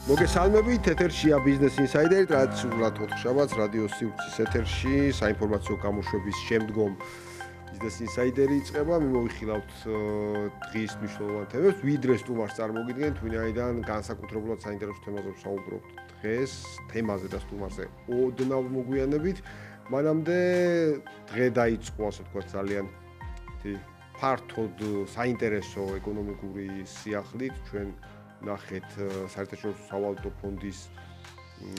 მოგესალმებით, ეთერშია Business Insider, ტრადიციულად ოთხშაბათს რადიო სივრცის ეთერში საინფორმაციო გამოშვების შემდგომ Business Insider-ი იწყება. მივიხილავთ დღის მნიშვნელოვან თემებს, ვიდრე სტუმარს წარმოგიდგენთ, ვინაიდან განსაკუთრებულად საინტერესო თემაზე ვსაუბრობთ დღეს, თემაზე და სტუმარზე ოდნავ მოგვიანებით. მანამდე დღე დაიწყო, ასე ვთქვათ, ძალიან ფართოდ საინტერესო ეკონომიკური სიახლით, ჩვენ ნახეთ საერთაშორისო სავალუტო ფონდის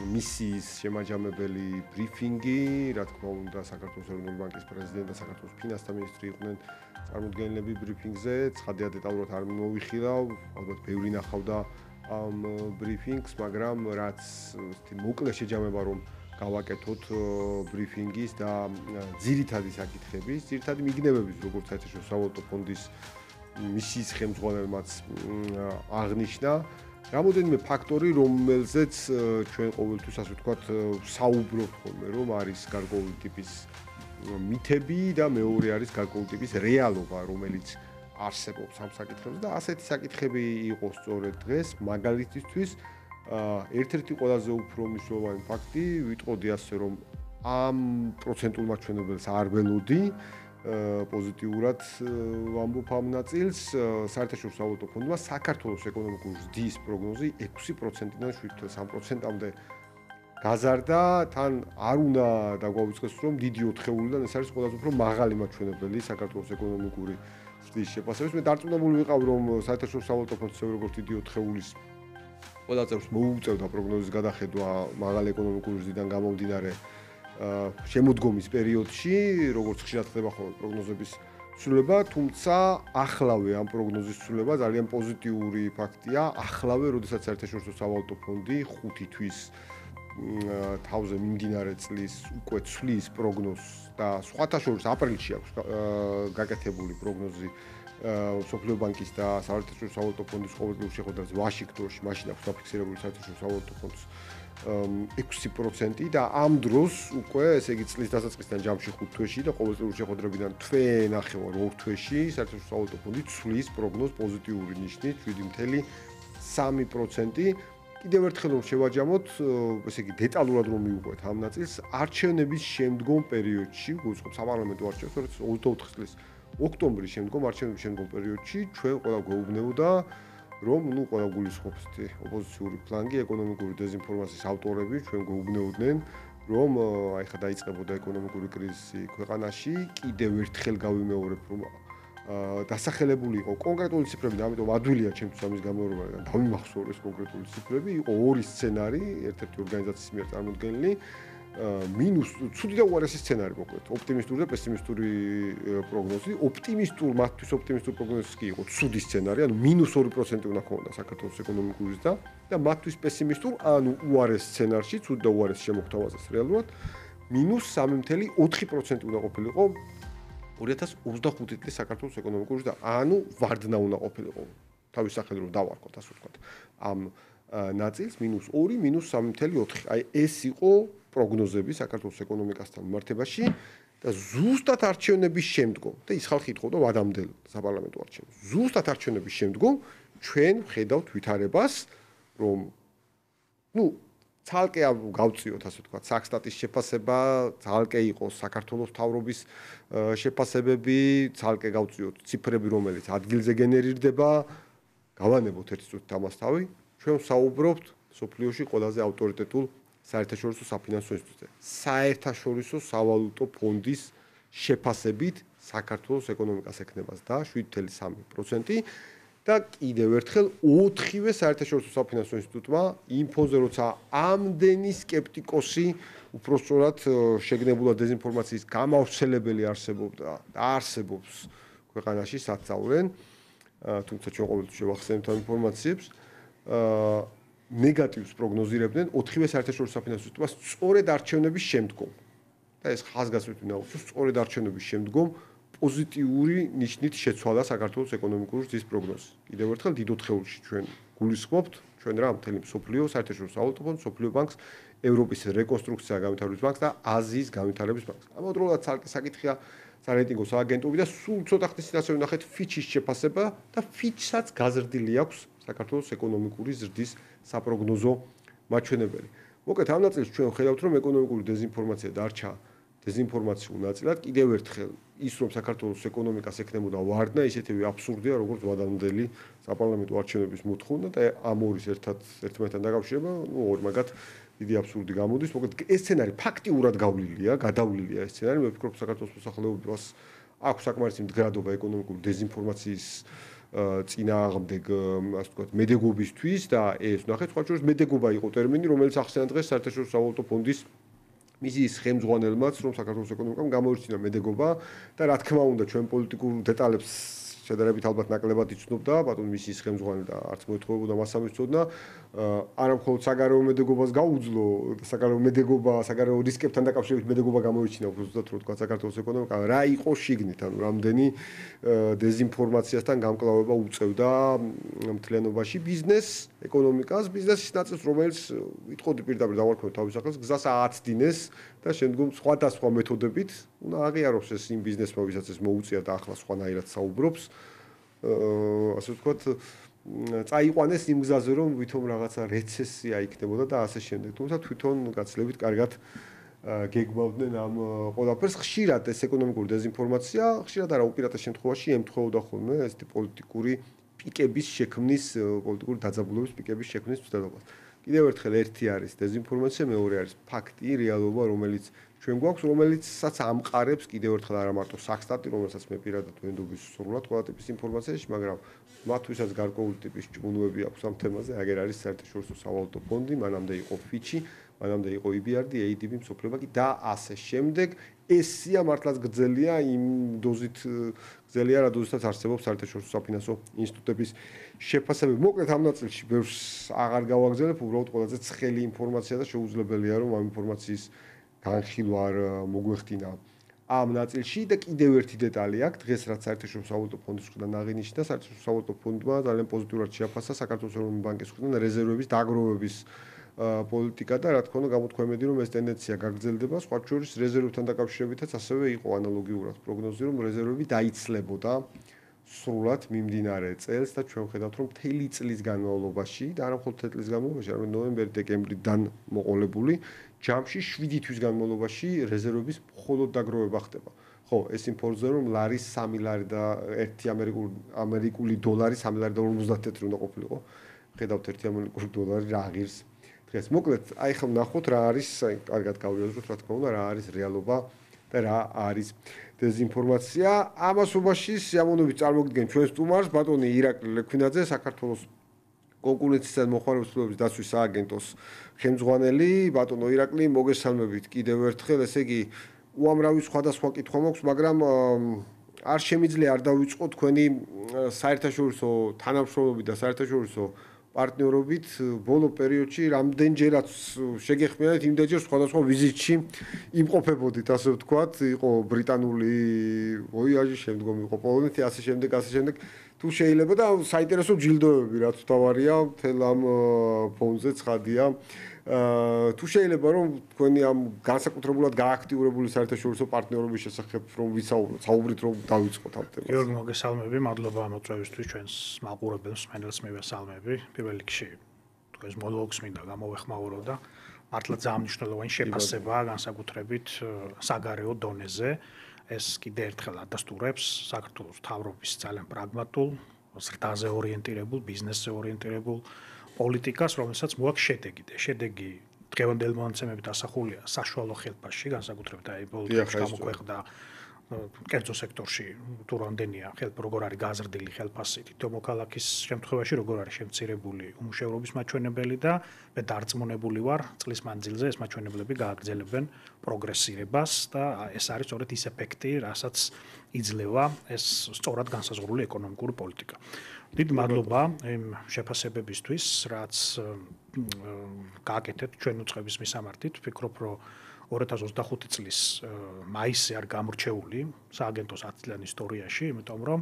მისიის შემაჯამებელი ბრიფინგი, რა თქმა უნდა, საქართველოს ეროვნული ბანკის პრეზიდენტი და საქართველოს ფინანსთა მინისტრი იყვნენ წარმოდგენილები ბრიფინგზე. ცხადია დეტალურად არ მოვიხილავ, ალბათ ბევრი ნახავდა ამ ბრიფინგს, მაგრამ რაც მოკლე შეჯამება რომ გავაკეთოთ ბრიფინგის და ძირითადი საკითხების, ძირითადი მიგნებების, როგორც საერთაშორისო სავალუტო ფონდის მისიის ხელმძღვანელმაც აღნიშნა რამოდენიმე ფაქტორი, რომელზეც ჩვენ ყოველთვის ასე ვთქვათ საუბრობთ ხოლმე, რომ არის გარკვეული ტიპის მითები და მეორე არის გარკვეული ტიპის რეალობა, რომელიც არსებობს ამ საკითხებზე და ასეთი საკითხები იყო სწორედ დღეს მაგალითისთვის ერთ-ერთი ყველაზე უფრო მნიშვნელოვანი ფაქტი ვიტყოდი ასე რომ ამ პროცენტულ მაჩვენებელს არ ველოდი პოზიტიურად ვამბობ ამ ნაწილს საერთაშორისო სავალუტო ფონდმა საქართველოს ეკონომიკური ზრდის პროგნოზი 6%-დან 7.3%-მდე გაზარდა, თან არ უნდა დაგვაუწყდეს რომ დიდი ოთხეულიდან ეს არის ყველაზე უფრო მაღალი მაჩვენებელი საქართველოს ეკონომიკური ზრდის შეფასების. მე დარწმუნებული ვიყავ რომ საერთაშორისო სავალუტო ფონდს როგორც დიდი ოთხეულის ყველა წელს მოუწევდა პროგნოზის გადახედვა მაღალი ეკონომიკური ზრდიდან გამომდინარე შემოდგომის პერიოდში, როგორც ხშირად ხდება ხოლმე პროგნოზების ცვლილება, თუმცა ახლავე ამ პროგნოზის ცვლილება ძალიან პოზიტიური ფაქტია. ახლავე, როდესაც საერთაშორისო სავალუტო ფონდი 5 თვის თავზე მიმდინარე წლის უკვე ცვლის პროგნოზს და სხვათა შორის აპრილში აქვს გაკეთებული პროგნოზი მსოფლიო ბანკის და საერთაშორისო სავალუტო ფონდის ყოველდღიურ შეხვედრაზე ვაშინგტონში, მაშინ აქვს დაფიქსირებული საერთაშორისო სავალუტო ფონდის 6% და ამ დროს უკვე, ესე იგი წლის დასაწყისიდან ჯამში 5 თვეში და ყოველდღიური შეხვედრებიდან თვე-ნახევარ 2 თვეში საერთაშორისო სავალუტო ფონდი ცვლის პროგნოზს პოზიტიური ნიშნით 7.3%. კიდევ ერთხელ რომ შევაჯამოთ, ესე იგი დეტალურად რომ მივუყვეთ ამ ნაწილს, არჩევნების შემდგომ პერიოდში, გულისხმობ საპარლამენტო არჩევნებს, 24 წლის ოქტომბრის შემდგომ არჩევნების შემდგომ პერიოდში ჩვენ ყველა გვეუბნებოდა რომ ყველა გულისხმობს ოპოზიციური ფლანგი, ეკონომიკური დეზინფორმაციის ავტორები ჩვენ გვეუბნებოდნენ, რომ აი ხა დაიწყებოდა ეკონომიკური კრიზისი ქვეყანაში, კიდევ ერთხელ გავიმეორებ, რომ დასახელებული იყო კონკრეტული ციფრები, ამიტომ ადვილია ჩემთვის ამის გამეორება და დავიმახსოვრეს კონკრეტული ციფრები, იყო ორი სცენარი, ერთ-ერთი ორგანიზაციის მიერ წარმოდგენილი, მინუს ცუდი და უარესი სცენარი მოკლედ, ოპტიმისტური და პესიმისტური პროგნოზი. მათთვის ოპტიმისტური პროგნოზი კი იყო ცუდი სცენარი, ანუ -2% უნდა ქონოდა საქართველოს ეკონომიკური ზრდა და მათთვის პესიმისტური, ანუ უარეს სცენარში, ცუდი და უარეს შემოგვთავაზეს რეალურად, -3.4% უნდა ყოფილიყო 2025 წლის საქართველოს ეკონომიკური ზრდა, ანუ ვარდნა უნდა ყოფილიყო. თავის სახელით რომ დავარქოთ, ასე ვთქვათ, ამ ნაწილს -2, -3.4. აი ეს იყო პროგნოზები საქართველოს ეკონომიკასთან მიმართებაში და ზუსტად არჩევნების შემდგომ და ის ხალხი ითხოვდა ვადამდელ საპარლამენტო არჩევნებს. ზუსტად არჩევნების შემდგომ ჩვენ ვხედავთ ვითარებას, რომ ცალკე გავწიოთ, ასე ვთქვათ, საქსტატის შეფასება, ცალკე იყოს საქართველოს მთავრობის შეფასებები, ცალკე გავწიოთ ციფრები, რომელიც ადგილზე გენერირდება, გავანებოთ ერთ წუთით ამას თავი. ჩვენ ვსაუბრობთ სოფლიოში ყველაზე ავტორიტეტულ საერთაშორისო საფინანსო ინსტიტუტზე. საერთაშორისო სავალუტო ფონდის შეფასებით საქართველოს ეკონომიკას ექნებას და 7.3% და კიდევ ერთხელ 4-ვე საერთაშორისო საფინანსო ინსტიტუტმა იმ ფონზე, როცა ამდენი სკეპტიკოსი უпростоრად შეგნებულად დეზინფორმაციის გამავრცელებელი არსებობდა და არსებობს ქვეყანაში საწავრენ, თუმცა ჩვენ ყოველთვის შევახსენებთ ამ ინფორმაციებს, ნეგატივს პროგნოზირებდნენ 4-ვე საერთაშორისო საფინანსო ინსტიტუტმა სწორედ არჩევნების შემდგომ. და ეს ხაზგასმით უნდა აუხსნას, სწორედ არჩევნების შემდგომ პოზიტიური ნიშნით შეცვალა საქართველოს ეკონომიკური ზრდის პროგნოზი. კიდევ ერთხელ დიდ ოთხეულში ჩვენ გულისხმობთ, ჩვენ რა მთელი მსოფლიო საერთაშორისო სავალუტო ფონდს, მსოფლიო ბანკს, ევროპის რეკონსტრუქცია განვითარების ბანკს და აზიის განვითარების ბანკს. ამავდროულად ცალკე საკითხია სარეიტინგო სააგენტოები და სულ ცოტა ხნის წინ ასე ვნახეთ ფიჩის შეფასება და ფიჩსაც გაზრდილი აქვს საქართველოს ეკონომიკური ზრდის საპროგნოზო მაჩვენებელი. მოკლედ ამ ნაწილს ჩვენ ხედავთ, რომ ეკონომიკური დეზინფორმაცია დარჩა დეზინფორმაციულ ნაწილად. კიდევ ერთხელ ის რომ საქართველოს ეკონომიკას ექნებოდა ვარდნა, ისეთივე აბსურდია, როგორც ვადამდელი საპარლამენტო არჩევნების მოთხოვნა და ამორის ერთმანეთთან დაკავშირება, ორი მაგათ დიდი აბსურდი გამოდის. მოკლედ ეს სცენარი ფაქტიურად გადავლილია ეს სცენარი. მე ვფიქრობ, საქართველოს მოსახლეობას აქვს საკმარისი მდგრადობა ეკონომიკური დეზინფორმაციის წინააღმდეგ, ასე ვთქვათ, მედეგობისთვის და ეს ნახეთ, სხვა შორის მედეგობა იყო ტერმინი, რომელიც ახსენა დღეს საერთაშორისო სავალუტო ფონდის მისიის ხელმძღვანელმაც, რომ საქართველოს ეკონომიკამ გამოირჩინა მედეგობა და რა თქმა უნდა, ჩვენ პოლიტიკურ დეტალებს შედარებით ალბათ ნაკლებად იცნობდა, ბატონ მისიის ხელმძღვანელი და არც მოეთხოვებოდა მას ამისწოდნა, არა მხოლოდ საგარეო მედეგობას გაუძლო, საგარეო მედეგობა, საგარეო რისკებთან დაკავშირებით მედეგობა გამოირჩინა, უბრალოდ რო თქვა საქართველოს ეკონომიკა, რა იყო შიგნით, ანუ რამდენი დეზინფორმაციასთან გამკლავება უწევდა მთლიანობაში ბიზნესს, ეკონომიკას, ბიზნესის ნაწილს, რომელიც ვიტყოდი პირდაპირ დავარქვევ თავის სახელს, გზას ააცდინეს და შემდგომ სხვადასხვა მეთოდებით უნდა აღიაროს ეს იმ ბიზნესმა, ვისაც ეს მოუწია და ახლა სხვანაირად საუბრობს. ასე ვთქვათ, წაიყვანეს იმ გზაზე, რომ ვითომ რაღაცა რეცესია იქნებოდა და ასე შემდეგ. თუმცა თვითონ გაცილებით კარგად გეგმავდნენ ამ ყველაფერს. ხშირად ეს ეკონომიკური დეზინფორმაცია, ხშირად არა უპირატეს შემთხვევაში ემთხვეოდა ხოლმე ესეთი პოლიტიკური პიკების შექმნის, პოლიტიკური დაძაბულობის პიკების შექმნის მცდელობას. კიდევ ერთხელ ერთი არის დეზინფორმაცია, მეორე არის ფაქტი, რეალობა, რომელიც ჩვენ გვაქვს, რომელიცაც ამყარებს კიდევ ერთხელ არა მარტო საქსტატი, რომელსაც მე პირადად ვენდობი სრულად ყველა ტიპის ინფორმაციაში, მაგრამ მათთვისაც გარკვეული ტიპის ჭმუნვები აქვს ამ თემაზე, აგერ არის საერთაშორისო სავალუტო ფონდი, მანამდე იყო ფიჩი, მანამდე იყო EBRD, ADB, მსოფლიო ბანკი და ასე შემდეგ. ეს სია მართლაც გრძელია იმ დოზით გრძელია, რა დოზითაც არსებობს საერთაშორისო საფინანსო ინსტიტუტების შეფასებები. მოკლედ ამ ნაწილში ბევრს აღარ გავაგზავნებ, უბრალოდ ყველაზე ცხელი ინფორმაცია და შეუძლებელია რომ ამ ინფორმაციის განხილვა არ მოგვეხდინა ამ ნაწილში და კიდევ ერთი დეტალი აქვს დღეს რაც საერთაშორისო სავალუტო ფონდის მხრიდან აღინიშნა, საერთაშორისო სავალუტო ფონდმა ძალიან პოზიტიურად შეაფასა საქართველოს ეროვნული ბანკის მხრიდან რეზერვების დაგროვების პოლიტიკა და რა თქმა უნდა გამოთქვამედი რომ ეს ტენდენცია გაგრძელდება, სხვა შორის რეზერვებთან დაკავშირებითაც ასევე იყო ანალოგიურად პროგნოზი რომ რეზერვები დაიცლებოდა სრულად მიმდინარე წელს და ჩვენ ხედავთ რომ მთელი წლის განმავლობაში და არა მხოლოდ წლის განმავლობაში, არამედ ნოემბერ-დეკემბრიდან მოყოლებული ჯამში 7 თვის განმავლობაში რეზერვების მხოლოდ დაგროვება ხდება. ხო, ეს იმ ფონზე რომ ლარის 3 ლარი და 1 ამერიკული დოლარი 3 ლარი და 50 თეთრი უნდა ყოფილიყო. ხედავთ 1 ამერიკული დოლარი რა ღირს დღეს. მოკლედ, აი ხომ ნახოთ რა არის, კარგად გავიაზროთ რა თქმა უნდა, რა არის რეალობა და რა არის დეზინფორმაცია. ამასობაში სიამოვნებით წარმოგიდგენ ჩვენ სტუმარს, ბატონი ირაკლი ლექვინაძე, საქართველოს კონკურენცისა და მოხმარების დაცვის სააგენტოს ხელმძღვანელი. ბატონო ირაკლი, მოგესალმებით კიდევ ერთხელ, ესე იგი უამრავი სხვადასხვა კითხვა მაქვს, მაგრამ არ შემიძლია არ დავიწყო თქვენი საერთაშორისო თანამშრომლობით და საერთაშორისო პარტნიორობით ბოლო პერიოდში რამდენჯერაც შეგეხმიანეთ, იმდენჯერ სხვადასხვა ვიზიტში იმყოფებოდით, ასე ვთქვათ, იყო ბრიტანული ვოიაჟი, შემდგომ იყო პოლონეთი, ასე შემდეგ. თუ შეიძლება და საინტერესო ჯილდოები, რაც თავარია, მთელ ამ ფონზე ცხადია. თუ შეიძლება რომ თქვენი ამ განსაკუთრებულად გააქტიურებული საერთაშორისო პარტნიორობის შესახებ რომ ვისაუბროთ, საუბრით რომ დავიწყოთ ამ თემას. გიორგი, მოგესალმები, მადლობა მოწვევისთვის ჩვენს მაყურებელს, მსმენელს მივესალმები. პირველ რიგში თქვენს მონოლოგს მინდა გამოვეხმაურო და მართლა ძალიან მნიშვნელოვანი შეფასებაა განსაკუთრებით საგარეო დონეზე. ეს კიდე ერთხელ ადასტურებს საქართველოს მთავრობის ძალიან პრაგმატულ, ზრდაზე ორიენტირებულ, ბიზნესზე ორიენტირებულ პოლიტიკას, რომელსაც მოაქვს შედეგი და შედეგი დღევანდელ მონაცემებით ასახულია საშუალო ხელფასში, განსაკუთრებით აი პოლიტიკის გამოქვეყნდა კერძო სექტორში თუ რამდენია როგორ არის გაზრდილი ხელფასი თითო მოქალაქის შემთხვევაში, როგორ არის შემცირებული უმუშევრობის მაჩვენებელი და მე დარწმუნებული ვარ, წლის მანძილზე ეს მაჩვენებლები გააგრძელებენ პროგრესირებას და ეს არის სწორედ ის ეფექტი, რასაც იძლევა ეს სწორად განსაზღვრული ეკონომიკური პოლიტიკა. Დიდ მადლობა იმ შეფასებებისთვის, რაც გააკეთეთ ჩვენ უწყების მისამართით. ვფიქრობ, რომ 2025 წლის მაისი არ გამორჩეული სააგენტოს 10 წლიან ისტორიაში, იმიტომ რომ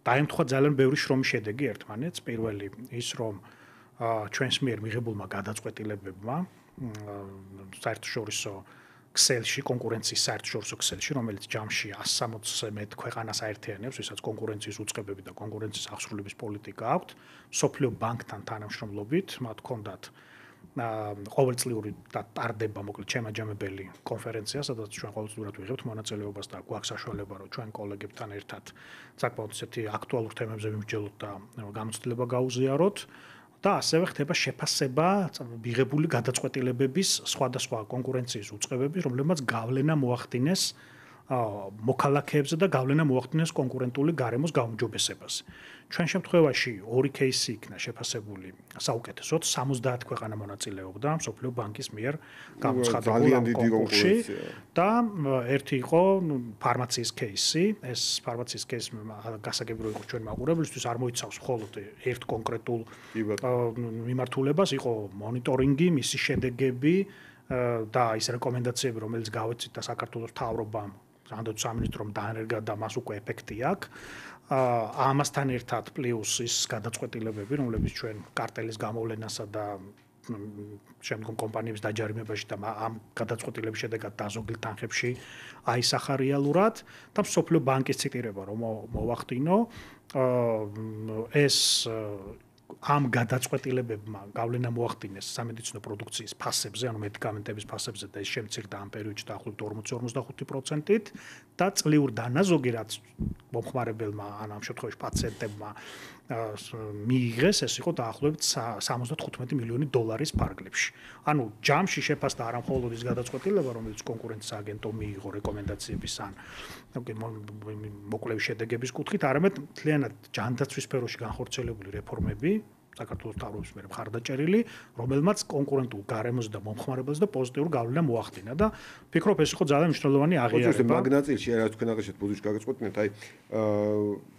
დაემთხვა ძალიან ბევრი შრომის შედეგი ერთმანეთს. პირველი ის, რომ ჩვენს მიერ მიღებულმა გადაწყვეტილებებმა საერთაშორისო ქსელში, კონკურენციის საერთაშორისო ქსელში, რომელიც ჯამში 160 მეტ ქვეყანას აერთიანებს, ვისაც კონკურენციის უწყებები და კონკურენციის აღსრულების პოლიტიკა აქვთ, სოფლიო ბანკთან თანამშრომლობით, მათ ჰქონდათ ყოველწლიური და ტარდება მოკლედ შემაჯამებელი კონფერენცია, სადაც ჩვენ ყოველწლიურად ვიღებთ მონაწილეობას და გვაქვს საშუალება, რომ ჩვენ კოლეგებთან ერთად საკმაოდ ისეთი აქტუალურ თემებზე ვიმსჯელოთ და გამოცდილება გაუზიაროთ. და ასევე ხდება შეფასება მიღებული გადაწყვეტილებების სხვადასხვა კონკურენციის უწყებების, რომლებმაც გავლენა მოახდინეს მოქალაქეებზე და გავლენა მოახდინეს კონკურენტული გარემოს გაუმჯობესებაზე. ჩვენ შემთხვევაში ორი кейსი იქნა შეფასებული საუკეთესოდ, 70 ქვეყანა მონაწილეობდა მსოფლიო ბანკის მიერ გამოცხადებულ კონკურსში და ერთი იყო ფარმაციის кейსი. ეს ფარმაციის кейსი გასაგებია იყო ჩვენ მაყურებლისთვის, არ მოიცავს მხოლოდ ერთ კონკრეტულ მიმართულებას, იყო მონიტორინგი, მისი შედეგები და ის რეკომენდაციები, რომელიც გავეცით და საქართველოს მთავრობამ სანდოც სამინისტრომ დაანერგა და მას უკვე ეფექტი აქვს. ამასთან ერთად პლუს ის გადაწყვეტილებები, რომლებიც ჩვენ კარტელის გამოვლენასა და შემდგომ კომპანიების დაჯარიმებაში და ამ გადაწყვეტილების შედეგად დაზოგილ თანხებში აისახა რეალურად და მსოფლიო ბანკის ციტირება რომ მოვახდინო ეს ამ გადაწყვეტილებებმა გავლენა მოახდინეს სამედიცინო პროდუქციის ფასებზე, ანუ მედიკამენტების ფასებზე და ის შემცირდა ამ პერიოდში დაახლოებით 40-45%-ით და წლიური დანაზოგი, რაც მომხმარებელმა, ან ამ შემთხვევაში პაციენტებმა მიიღეს, ეს იყო დაახლოებით 75 მილიონი დოლარის ფარგლებში. ანუ ჯამში შეფასდა არა მხოლოდ ის გადაწყვეტილება, რომელიც კონკურენციის აგენტომ მიიღო რეკომენდაციების ან მოკვლევის შედეგების კუთხით, არამედ მთლიანად ჯანდაცვის სფეროში განხორციელებული რეფორმები საქართველოს მთავრობის მიერ მხარდაჭერილი, რომელმაც კონკურენტულ გარემოზე და მომხმარებელზე და პოზიტიური გავლენა მოახდინა და ფიქრობ ეს იყო ძალიან მნიშვნელოვანი აღიარება. მაგნაწილში რა თქვენ აღნიშნეთ პოზიციაში გაგაწყვეტინეთ, აი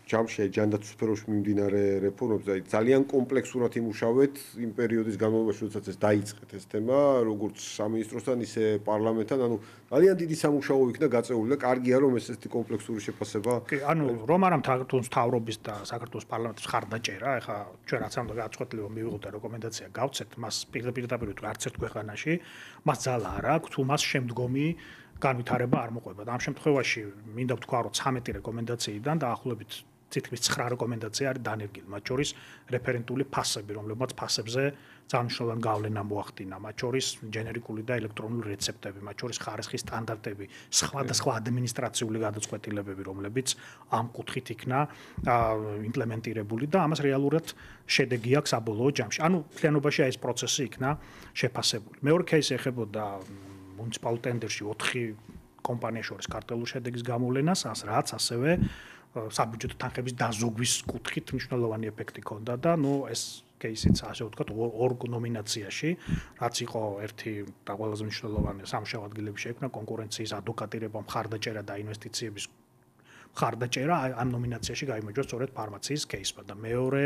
ჯამში ჯანდაცვის სფეროში მიმდინარე რეფორმებზე, აი ძალიან კომპლექსურად იმუშავეთ იმ პერიოდის განმავლობაში, როდესაც ეს დაიწყეთ ეს თემა, როგორც სამინისტროსთან, ისე პარლამენტთან, ანუ ძალიან დიდი სამუშაო იქნა გაწეული და კარგია რომ ესეთი კომპლექსური შეფასება. კი, ანუ რომ არა საქართველოს მთავრობის და საქართველოს პარლამენტის მხარდაჭერა, ეხლა ჩვენ რაც ამ გაწყვეტილება მივიღოთ და რეკომენდაცია გავცეთ, მას პირდაპირ თუ არც ერთ ქვეყანაში, მას ძალა არ აქვს, თუ მას შემდგომი განვითარება არ მოყვება. და ამ შემთხვევაში მინდა ვთქვა, რომ 13 რეკომენდაციიდან დაახლოებით თითქმის 9 რეკომენდაცია არის დანერგილი, მათ შორის რეფერენტული ფასები, რომლებმაც ფასებზე ძალიან მნიშვნელოვანი გავლენა მოახდინა, მათ შორის ჯენერიკული და ელექტრონული რეცეპტები, მათ შორის ხარისხის სტანდარტები, სხვადასხვა ადმინისტრაციული გადაწყვეტილებები, რომლებიც ამ კუთხით იქნა იმპლემენტირებული და ამას რეალურად შედეგი აქვს საბოლოო ჯამში. ანუ მთლიანობაში ეს პროცესი იქნა შეფასებული. მეორე кейსი ეხებოდა მუნიციპალურ ტენდერში 4 კომპანიის შორის კარტელულ შედეგის გამოვლენას, რაც ასევე საბიუჯეტო თანხების დაზოგვის კუთხით მნიშვნელოვანი ეფექტი ჰქონდა და ეს кейსიც ასე ვთქვათ ორ ნომინაციაში, რაც იყო ერთი და ყველაზე მნიშვნელოვანი სამუშაო ადგილების შექმნა, კონკურენციის ადვოკატირება, მხარდაჭერა და ინვესტიციების მხარდაჭერა ამ ნომინაციაში გაიმარჯვა სწორედ ფარმაციის кейსმა და მეორე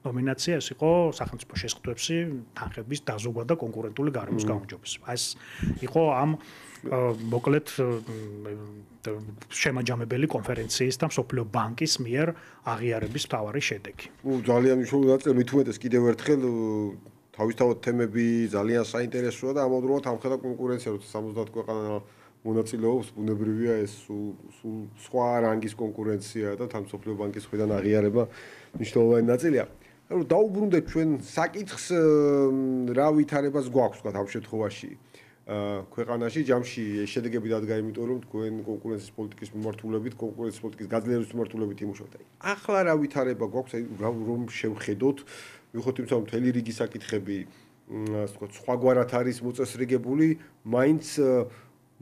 ნომინაცია ეს იყო სახელმწიფო შესყიდვებში თანხების დაზოგვა და კონკურენტული გარემოს გაუმჯობესება. ეს იყო ამ მოკლედ შემაჯამებელი კონფერენციის და მსოფლიო ბანკის მიერ აღიარების მთავარი შედეგი. ძალიან მნიშვნელოვანი ნაწილი, მით უმეტეს კიდევ ერთხელ თავისთავად თემები ძალიან საინტერესოა და ამავდროულად ამხელა კონკურენცია, როცა 70 ქვეყანა მონაწილეობს, ბუნებრივია ეს სულ სხვა რანგის კონკურენცია და თან მსოფლიო ბანკის მხრიდან აღიარება მნიშვნელოვანი ნაწილია. ანუ დაუბრუნდეთ ჩვენ საკითხს რა ვითარებას გვაქვს თქვა ამ შემთხვევაში ქვეყანაში ჯამში შედეგები დადგა, იმიტომ რომ თქვენ კონკურენციის პოლიტიკის მიმართულებით, კონკურენციის პოლიტიკის გაძლიერების მიმართულებით იმუშავებთ. ახლა რა ვითარება გვაქვს, აი რომ შევხედოთ, ვიხოთ იმის რომ მთელი რიგი საკითხები, ასე ვთქვათ, სხვაგვარად არის მოწესრიგებული, მაინც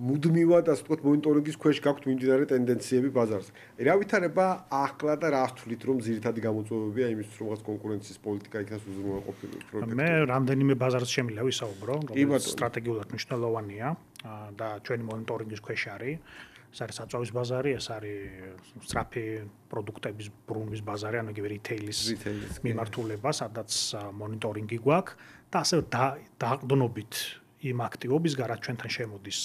მუდმივად, ასე ვთქვათ, მონიტორინგის ქვეშ გაქვთ მიმდინარე ტენდენციები ბაზარზე. რა ვითარება ახლა და რა თვლით რომ ძირითადი გამოწვევებია იმისთვის, რომ რაღაც კონკურენციის პოლიტიკა იქნას უზრუნველყოფილი პროექტი? მე რამდენიმე ბაზარზე შემიძლია ვისაუბრო, რომელიც სტრატეგიულად მნიშვნელოვანია და ჩვენი მონიტორინგის ქვეშ არის. ეს არის საწვავის ბაზარი, ეს არის სწრაფი პროდუქტების ბრუნვის ბაზარი, ანუ იგივე რიტეილის მიმართულება, სადაც მონიტორინგი გვაქვს და ასევე დაყრდნობით იმ აქტივობისგან, რაც ჩვენთან შემოდის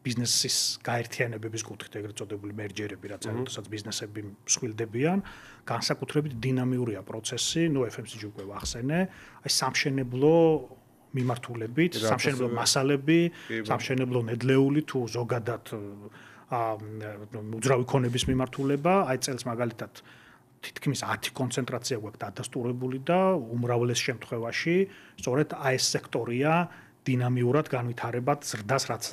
ბიზნესის გაერთიანებების კუთხით, ეგრეთ წოდებული მერჯერები, რაც არის, თორსაც ბიზნესები მსხვილდებიან, განსაკუთრებით დინამიურია პროცესი, FMCG უკვე ვახსენე, აი სამშენებლო მიმართულებით, სამშენებლო მასალები, სამშენებლო ნედლეული თუ ზოგადად უძრავი ქონების მიმართულება, აი წელს მაგალითად თითქმის 10 კონცენტრაცია გვაქვს დადასტურებული და უმრავლეს შემთხვევაში სწორედ აი ეს სექტორია დინამიურად განვითარებად ზრდას რაც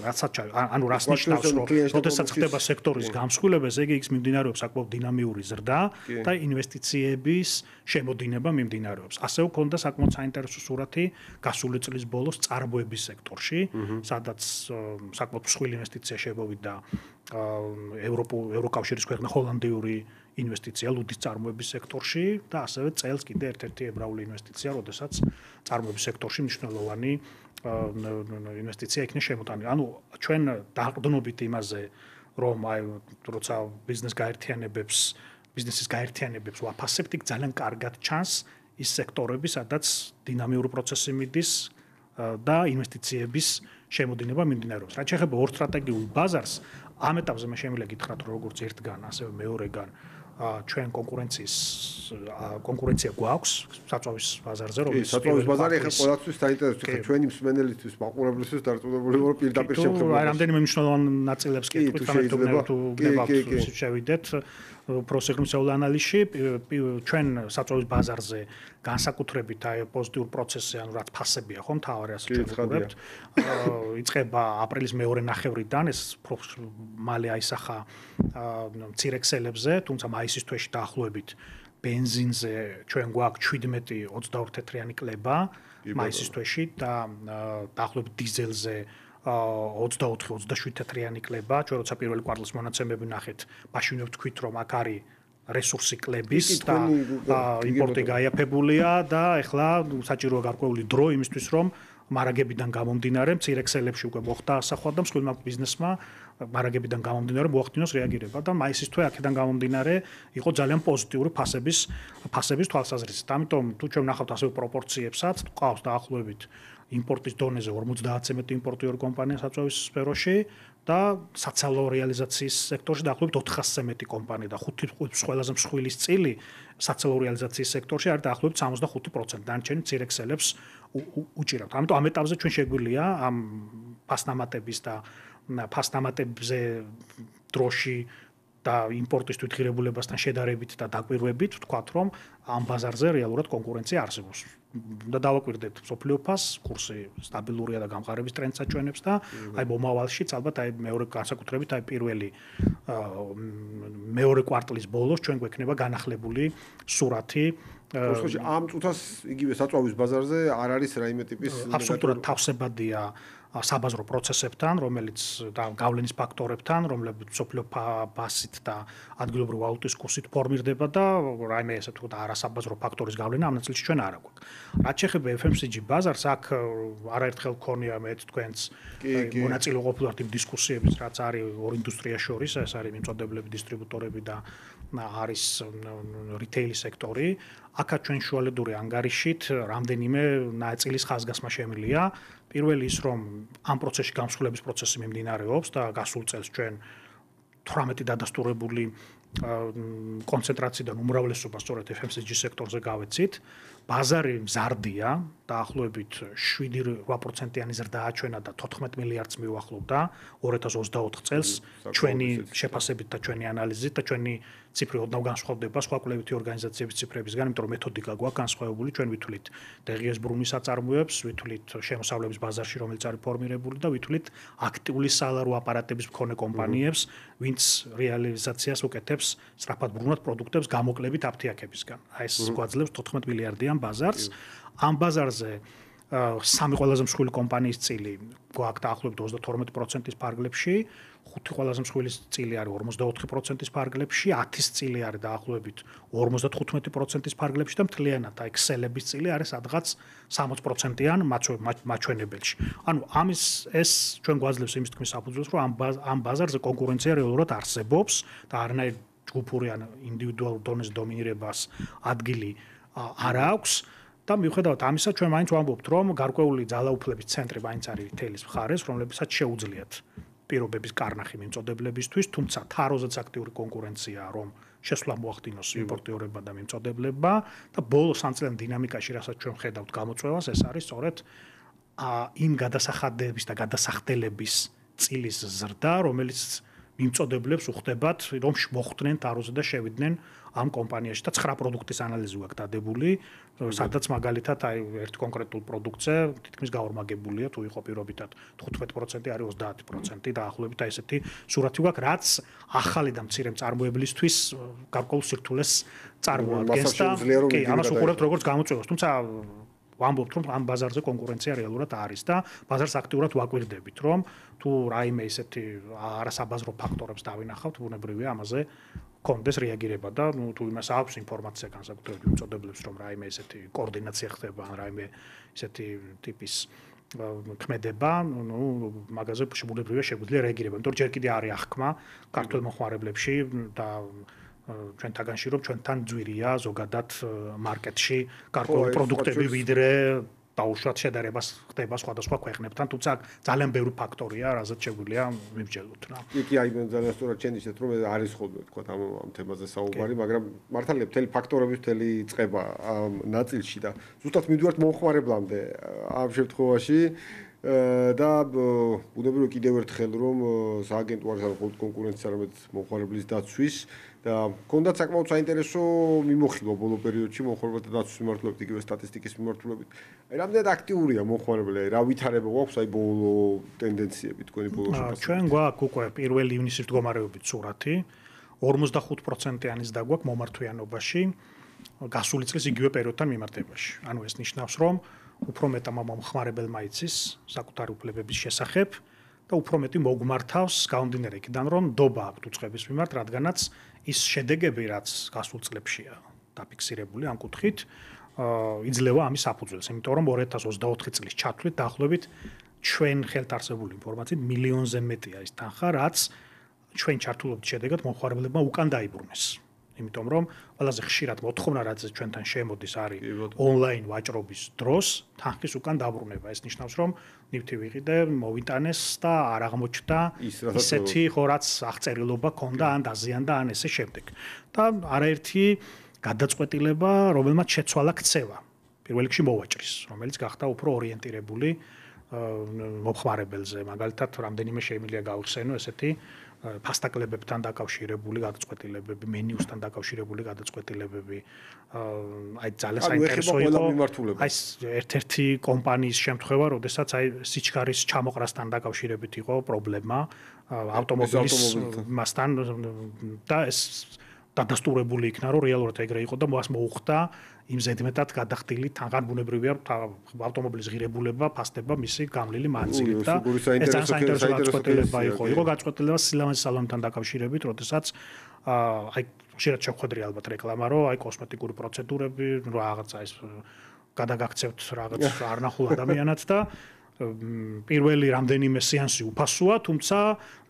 ანუ რას ნიშნავს რომ როდესაც ხდება სექტორის გამსხვილება ესე იგი იქ მიმდინარეობს საკმაოდ დინამიური ზრდა და ინვესტიციების შემოდინება მიმდინარეობს ასე ვქონდა საკმაოდ საინტერესო სურათი გასული წლის ბოლოს წარმოების სექტორში სადაც საკმაოდ მსხვილი ინვესტიცია შემოვიდა ევროკავშირის ქვეყნა ჰოლანდიური ინვესტიცია ლუდის წარმოების სექტორში და ასევე წელს კიდე ერთ-ერთი ებრაული ინვესტიცია, როდესაც წარმოების სექტორში მნიშვნელოვანი ინვესტიცია იქნება შემოტანილი. ანუ ჩვენ დაყრდნობით იმაზე, რომ აი როცა ბიზნესის გაერთიანებებს ვაფასებთ, იქ ძალიან კარგად ჩანს ის სექტორები, სადაც დინამიური პროცესი მიდის და ინვესტიციების შემოდინება მიმდინარეობს. რაც შეეხება ორ სტრატეგიულ ბაზარს, ამ ეტაპზე მე შემიძლია გითხრათ, რომ როგორც ერთგან, ასევე მეორეგან ჩვენ კონკურენცია გვაქვს საწვავის ბაზარზე, რომელიც საწვავის ბაზარი ახლა ყველასთვის საინტერესოა, ხა ჩვენი მსმენელისთვის, მაყურებლისთვის დარწმუნებული ვარ, პირდაპირ შევხედოთ. აი რამდენიმე მნიშვნელოვან ნაწილებს კითხავთ, თუ გნებავთ შევიდეთ პროსეგნოსეულ ანალიზში, ჩვენ საწვავის ბაზარზე განსაკუთრებით აი პოზიტიურ პროცესზე, ანუ რაც ფასებია, ხო, მთავარი ასე შევხედოთ. იწყება აპრილის მეორე ნახევრიდან, ეს მალე აისახა მცირექსელებზე, თუმცა მაისის თვეში დაახლოებით ბენზინზე ჩვენ გვაქვს 17-22 თეთრიანი კლება მაისის თვეში და დაახლოებით დიზელზე 24-27 თეთრიანი კლება. ჩვენ როცა პირველი კვარტლის მონაცემები ნახეთ, მაშინ ვთქვით, რომ აქ არის რესურსი კლების და იმპორტი გაიაფებულია და ეხლა საჭიროა გარკვეული დრო იმისთვის, რომ მარაგებიდან გამომდინარე მცირექსელებში უკვე მოხდა ასახვა და მსხვილმა ბიზნესმა მარაგებიდან გამომდინარე მოახდინოს რეაგირება და მაისის თვე აქედან გამომდინარე იყო ძალიან პოზიტიური ფასების თვალსაზრისით. ამიტომ თუ ჩვენ ვნახავთ ასევე პროპორციებსაც, ყავს დაახლოებით იმპორტის დონეზე 50-ზე მეტი იმპორტიორი კომპანია საწვავის სფეროში და საცალო რეალიზაციის სექტორში დაახლოებით 400-ზე მეტი კომპანია და 5 ყველაზე მსხვილის წილი საცალო რეალიზაციის სექტორში არის დაახლოებით 65%. დანარჩენი მცირექსელებს უჭირავთ. ამიტომ ამ ეტაპზე ჩვენ შეგვიძლია ამ ფასნამატების და ფასნამატებზე დროში და იმპორტის თვითღირებულებასთან შედარებით და დაკვირვებით ვთქვათ, რომ ამ ბაზარზე რეალურად კონკურენცია არსებობს. და დავაკვირდეთ სოფლიო ფასს, კურსი სტაბილურია და გამყარების ტრენდს აჩვენებს და აი მომავალშიც ალბათ აი მეორე განსაკუთრებით აი პირველი მეორე კვარტლის ბოლოს ჩვენ გვექნება განახლებული სურათი ამ წუთას იგივე საწვავის ბაზარზე არ არის რაიმე ტიპის აბსოლუტურად თავსებადია საბაზრო პროცესებთან, რომელიც და გავლენის ფაქტორებთან, რომლებიც სოფლიო ფასით და ადგილობრივი ვალუტის კურსით ფორმირდება და რაიმე ესე თუ არასაბაზრო ფაქტორის გავლენა ამ ნაწილში ჩვენ არ აქვს. რაც შეეხება FMCG ბაზარს, აქ არაერთხელ გქონია მეც თქვენს მონაწილე ყოფილვართ იმ დისკუსიების, რაც არის ორ ინდუსტრიას შორის, ეს არის მიმწოდებლები, დისტრიბუტორები და არის რიტეილის სექტორი. აქაც ჩვენ შუალედური ანგარიშით რამდენიმე ნაწილის ხაზგასმა შემიძლია. პირველი ის, რომ ამ პროცესში გამსხვილების პროცესი მიმდინარეობს და გასულ წელს ჩვენ 18 დადასტურებული კონცენტრაციიდან უმრავლესობა სწორედ FMCG სექტორზე გავეცით. ბაზარი მზარდია, დაახლოებით 7-8%-იანი ზრდა აჩვენა და 14 მილიარდს მიუახლოვდა 2024 წელს ჩვენი შეფასებით და ჩვენი ანალიზით და ჩვენი ციფრი ოდნავ განსხვავდება სხვა კვლევითი ორგანიზაციების ციფრებისგან, იმიტომ რომ მეთოდიკა გვაქვს განსხვავებული, ჩვენ ვითვლით დღიეს ბრუნის აწარმოებს, ვითვლით შემოსავლების ბაზარში, რომელიც არის ფორმირებული და ვითვლით აქტიული სალარო აპარატების მქონე კომპანიებს, ვინც რეალიზაციას უკეთებს სწრაფად ბრუნად პროდუქტებს გამოკლებით აფთიაქებისგან. აი ეს გვაძლევს 14 მილიარდიან ბაზარს. ამ ბაზარზე სამი ყველაზე მსხვილი კომპანიის წილი გვაქვს დაახლოებით 32%-ის ფარგლებში, 5 ყველაზე მსხვილი წილი არის 44%-ის ფარგლებში, 10-ის წილი არის დაახლოებით 55%-ის ფარგლებში და მთლიანად აი ქსელების წილი არის სადღაც 60%-იან მაჩვენებელში. ანუ ამის ეს ჩვენ გვაძლევს იმის თქმის საფუძველს, რომ ამ ბაზარზე კონკურენცია რეალურად არსებობს და არანაირ ჯგუფური ან ინდივიდუალურ დონეზე დომინირებას ადგილი არ აქვს. და მიუხედავად ამისა, ჩვენ მაინც ვამბობთ, რომ გარკვეული ძალაუფლების ცენტრი მაინც არის რიტეილის მხარეს, რომლებსაც შეუძლიათ პირობების კარნახი მიმწოდებლებისთვის, თუმცა თაროზეც აქტიური კონკურენციაა, რომ შესვლა მოახდინოს იმპორტიორებმა და მიმწოდებლებმა და ბოლოს სამწლიან დინამიკაში, რასაც ჩვენ ხედავთ გამოწვევას, ეს არის სწორედ იმ გადასახადების და გადასახდელების წილის ზრდა, რომელიც მიმწოდებლებს უხდებათ, რომ მოხვდნენ თაროზე და შევიდნენ ამ კომპანიაში და 9 პროდუქტის ანალიზი აქვს დადებული, სადაც მაგალითად აი ერთ კონკრეტულ პროდუქტზე თითქმის გაორმაგებულია, თუ იყო პირობითად 15% არის 30% დაახლოებით აი ესეთი სურათი გვაქვს, რაც ახალი და მცირე მწარმოებლისთვის გარკვეულ სირთულეს წარმოადგენს და კი, ამას უყურებთ როგორც გამოწვევას, თუმცა ვამბობთ, რომ ამ ბაზარზე კონკურენცია რეალურად არის და ბაზარს აქტიურად ვაკვირდებით, რომ თუ რაიმე ისეთი არასაბაზრო ფაქტორებს დავინახავთ, ბუნებრივია ამაზე კონდეს რეაგირება და თუ იმას აქვს ინფორმაცია განსაკუთრებით უწოდებლებს, რომ რაიმე ისეთი კოორდინაცია ხდება, ან რაიმე ისეთი ტიპის ქმედება, მაგაზე ბუნებრივია შეგვიძლია რეაგირება, იმიტომ რომ ჯერ კიდე არის აღქმა ქართულ მოხმარებლებში და ჩვენ თაგანში რომ ჩვენთან ძვირია ზოგადად მარკეტში გარკვეული პროდუქტები ვიდრე დაუშვათ შედარებას ხდება სხვადასხვა ქვეყნებთან, თუმცა ძალიან ბევრი ფაქტორია, რაზეც შეგვიძლია მივჯელოთ რა. კი, აი მე ძალიან სწორად ჩენდიშეთ, რომ არის ხოლმე თქვა ამ თემაზე საუბარი, მაგრამ მართალია მთელი ფაქტორების მთელი წყება ამ ნაწილში და ზუსტად მივდივართ მომხმარებლამდე ამ შემთხვევაში და ბუნებრივია კიდევ ერთხელ რომ სააგენტოა მხოლოდ კონკურენცია არამედ მომხმარებლის დაცვის და მქონდათ საკმაოდ საინტერესო მიმოხილვა ბოლო პერიოდში მომხმარებელთა დაცვის მიმართულებით, იგივე სტატისტიკის მიმართულებით. აი რამდენად აქტიურია მომხმარებელი, რა ვითარება გვაქვს აი ბოლო ტენდენციები თქვენი ბოლო შეფასებით? ჩვენ გვაქვს უკვე 1 ივნისის მდგომარეობით სურათი, 45%-იანი ზრდა გვაქვს მომართვიანობაში, გასული წლის იგივე პერიოდთან მიმართებაში. ანუ ეს ნიშნავს, რომ უფრო მეტ მომხმარებელმა იცის საკუთარი უფლებების შესახებ და უფრო მეტი მოგმართავს გამომდინარე იქიდან, რომ დობა აქვს უცხების მიმართ, რადგანაც ის შედეგები, რაც გასულ წლებშია დაფიქსირებული ამ კუთხით, იძლევა ამის საფუძველს, იმიტომ რომ 2024 წლის ჩათვლით დაახლოებით ჩვენ ხელთ არსებული ინფორმაციით მილიონზე მეტია ის თანხა, რაც ჩვენ ჩართულობის შედეგად მომხმარებლებმა უკან დაიბრუნეს. იმიტომ რომ ყველაზე ხშირად მოთხოვნა, რაც ჩვენთან შემოდის, არის ონლაინ ვაჭრობის დროს თანხის უკან დაბრუნება. ეს ნიშნავს, რომ ნივთი ვიყიდე, მოვიტანეს და არ აღმოჩნდა ისეთი, ხო, რაც აღწერილობა ქონდა, ან დაზიანდა, ან ესე შემდეგ. და არაერთი გადაწყვეტილება, რომელმაც შეცვალა ქცევა. პირველ რიგში მოვაჭრის, რომელიც გახდა უფრო ორიენტირებული მომხმარებელზე. მაგალითად, რამდენიმე შეიმიძლია გავიხსენო ესეთი ფასტაკლებებთან დაკავშირებული გადაწყვეტილებები, მენიუსთან დაკავშირებული გადაწყვეტილებები. აი ძალიან საინტერესო იყო. აი ერთ-ერთი კომპანიის შემთხვევა, როდესაც აი სიჩქარის ჩამოყრასთან დაკავშირებით იყო პრობლემა ავტომობილის მასთან და ეს დადასტურებული იქნა, რომ რეალურად ეგრე იყო და მას მოუხდა იმ ზედმეტად გადახდილი თანხან ბუნებრივია ავტომობილის ღირებულება, ფასდება მისი გამლილი მანძილით და ეს ძალიან საინტერესო გადაწყვეტილება იყო. იყო გადაწყვეტილება სილამაზის სალონთან დაკავშირებით, როდესაც აი ხშირად შეხვედრია ალბათ რეკლამა, რომ აი კოსმეტიკური პროცედურები, რაღაცა ეს გადაგაქცევთ რაღაც არ ნახულ ადამიანად და პირველი რამდენიმე სეანსი უფასოა, თუმცა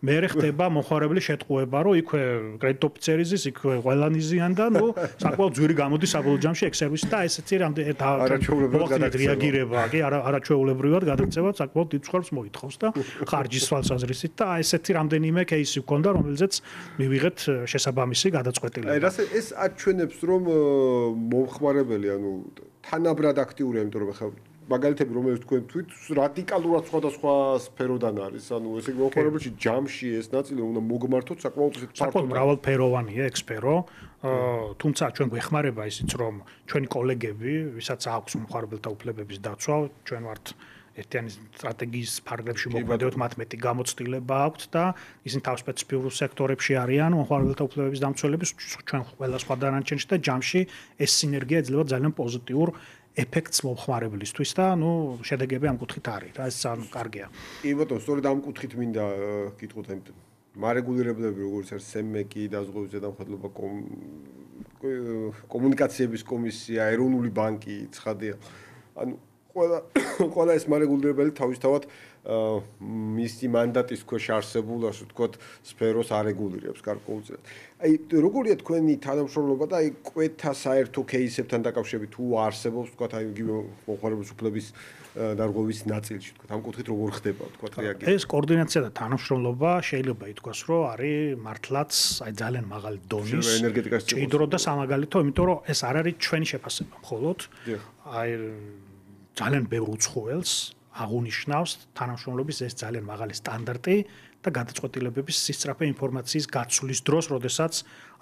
მერე ხდება მომხმარებლის შეტყუება, რომ იქვე კრედიტ ოფიცერი ზის, იქვე ყველანიზიან და ნუ საკმაოდ ძვირი გამოდის საბოლოო ჯამში ექსერვისი და ესეთი რამდენად რეაგირება, კი არაჩვეულებრივად გადაქცევა საკმაოდ დიდ ხარჯს მოითხოვს და ხარჯის თვალსაზრისით და ესეთი რამდენიმე кейსი გქონდა, რომელზეც მივიღეთ შესაბამისი გადაწყვეტილება. აი ეს აჩვენებს, რომ მომხმარებელი, ანუ თანაბრად აქტიურია, იმიტომ რომ ხა მაგალითები რომელიც თქვენ თქვით რადიკალურად სხვადასხვა სფეროდან არის ანუ ესე იგი მომხმარებელში ჯამში ეს ნაწილი უნდა მოგმართოთ საკმაოდ მრავალფეროვანია ეგ სფერო თუმცა ჩვენ გვეხმარება ისიც რომ ჩვენი კოლეგები ვისაც აქვს მომხმარებელთა უფლებების დაცვა ჩვენ ვართ ერთიანი სტრატეგიის ფარგლებში მოქმედებით მათ მეტი გამოცდილება აქვთ და ისინი თავსპეციფიურ სექტორებში არიან მომხმარებელთა უფლებების დამცველები ჩვენ ყველა სხვა დანარჩენში და ჯამში ეს სინერგია ეძლევა ძალიან პოზიტიურ ეფექტს მომხმარებლისთვის და ნუ შედეგები ამ კუთხით არის რა ეს ძალიან კარგია. კი ბატონო, სწორედ ამ კუთხით მინდა გითხოთ ამ მარეგულირებლები როგორც არის სემეკი და ზღვების ზედამხედველობა კომუნიკაციების კომისია, ეროვნული ბანკი, ცხადია. ანუ ყველა ეს მარეგულირებელი თავისთავად მისი მანდატის ქვეშ არსებულ, ასე ვთქვათ, სფეროს არეგულირებს გარკვეულწილად. აი, როგორია თქვენი თანამშრომლობა და აი კვეთა საერთო кейსებთან დაკავშირებით თუ არსებობს, ვთქვათ, აი იგივე მომხმარებლის უფლების დარღვევის ნაწილში, ვთქვათ, ამ კუთხით როგორ ხდება, ვთქვათ, რეაგირება? ეს კოორდინაცია და თანამშრომლობა შეიძლება ითქვას, რომ არის მართლაც აი ძალიან მაღალი დონის ჭიდრო და სამაგალითო, იმიტომ რომ ეს არ არის ჩვენი შეფასება მხოლოდ. აი ძალიან ბევრ უცხოელს აღუნიშნავს თანამშრომლობის ეს ძალიან მაღალი სტანდარტი და გადაწყვეტილებების სისწრაფე ინფორმაციის გაცვლის დროს, როდესაც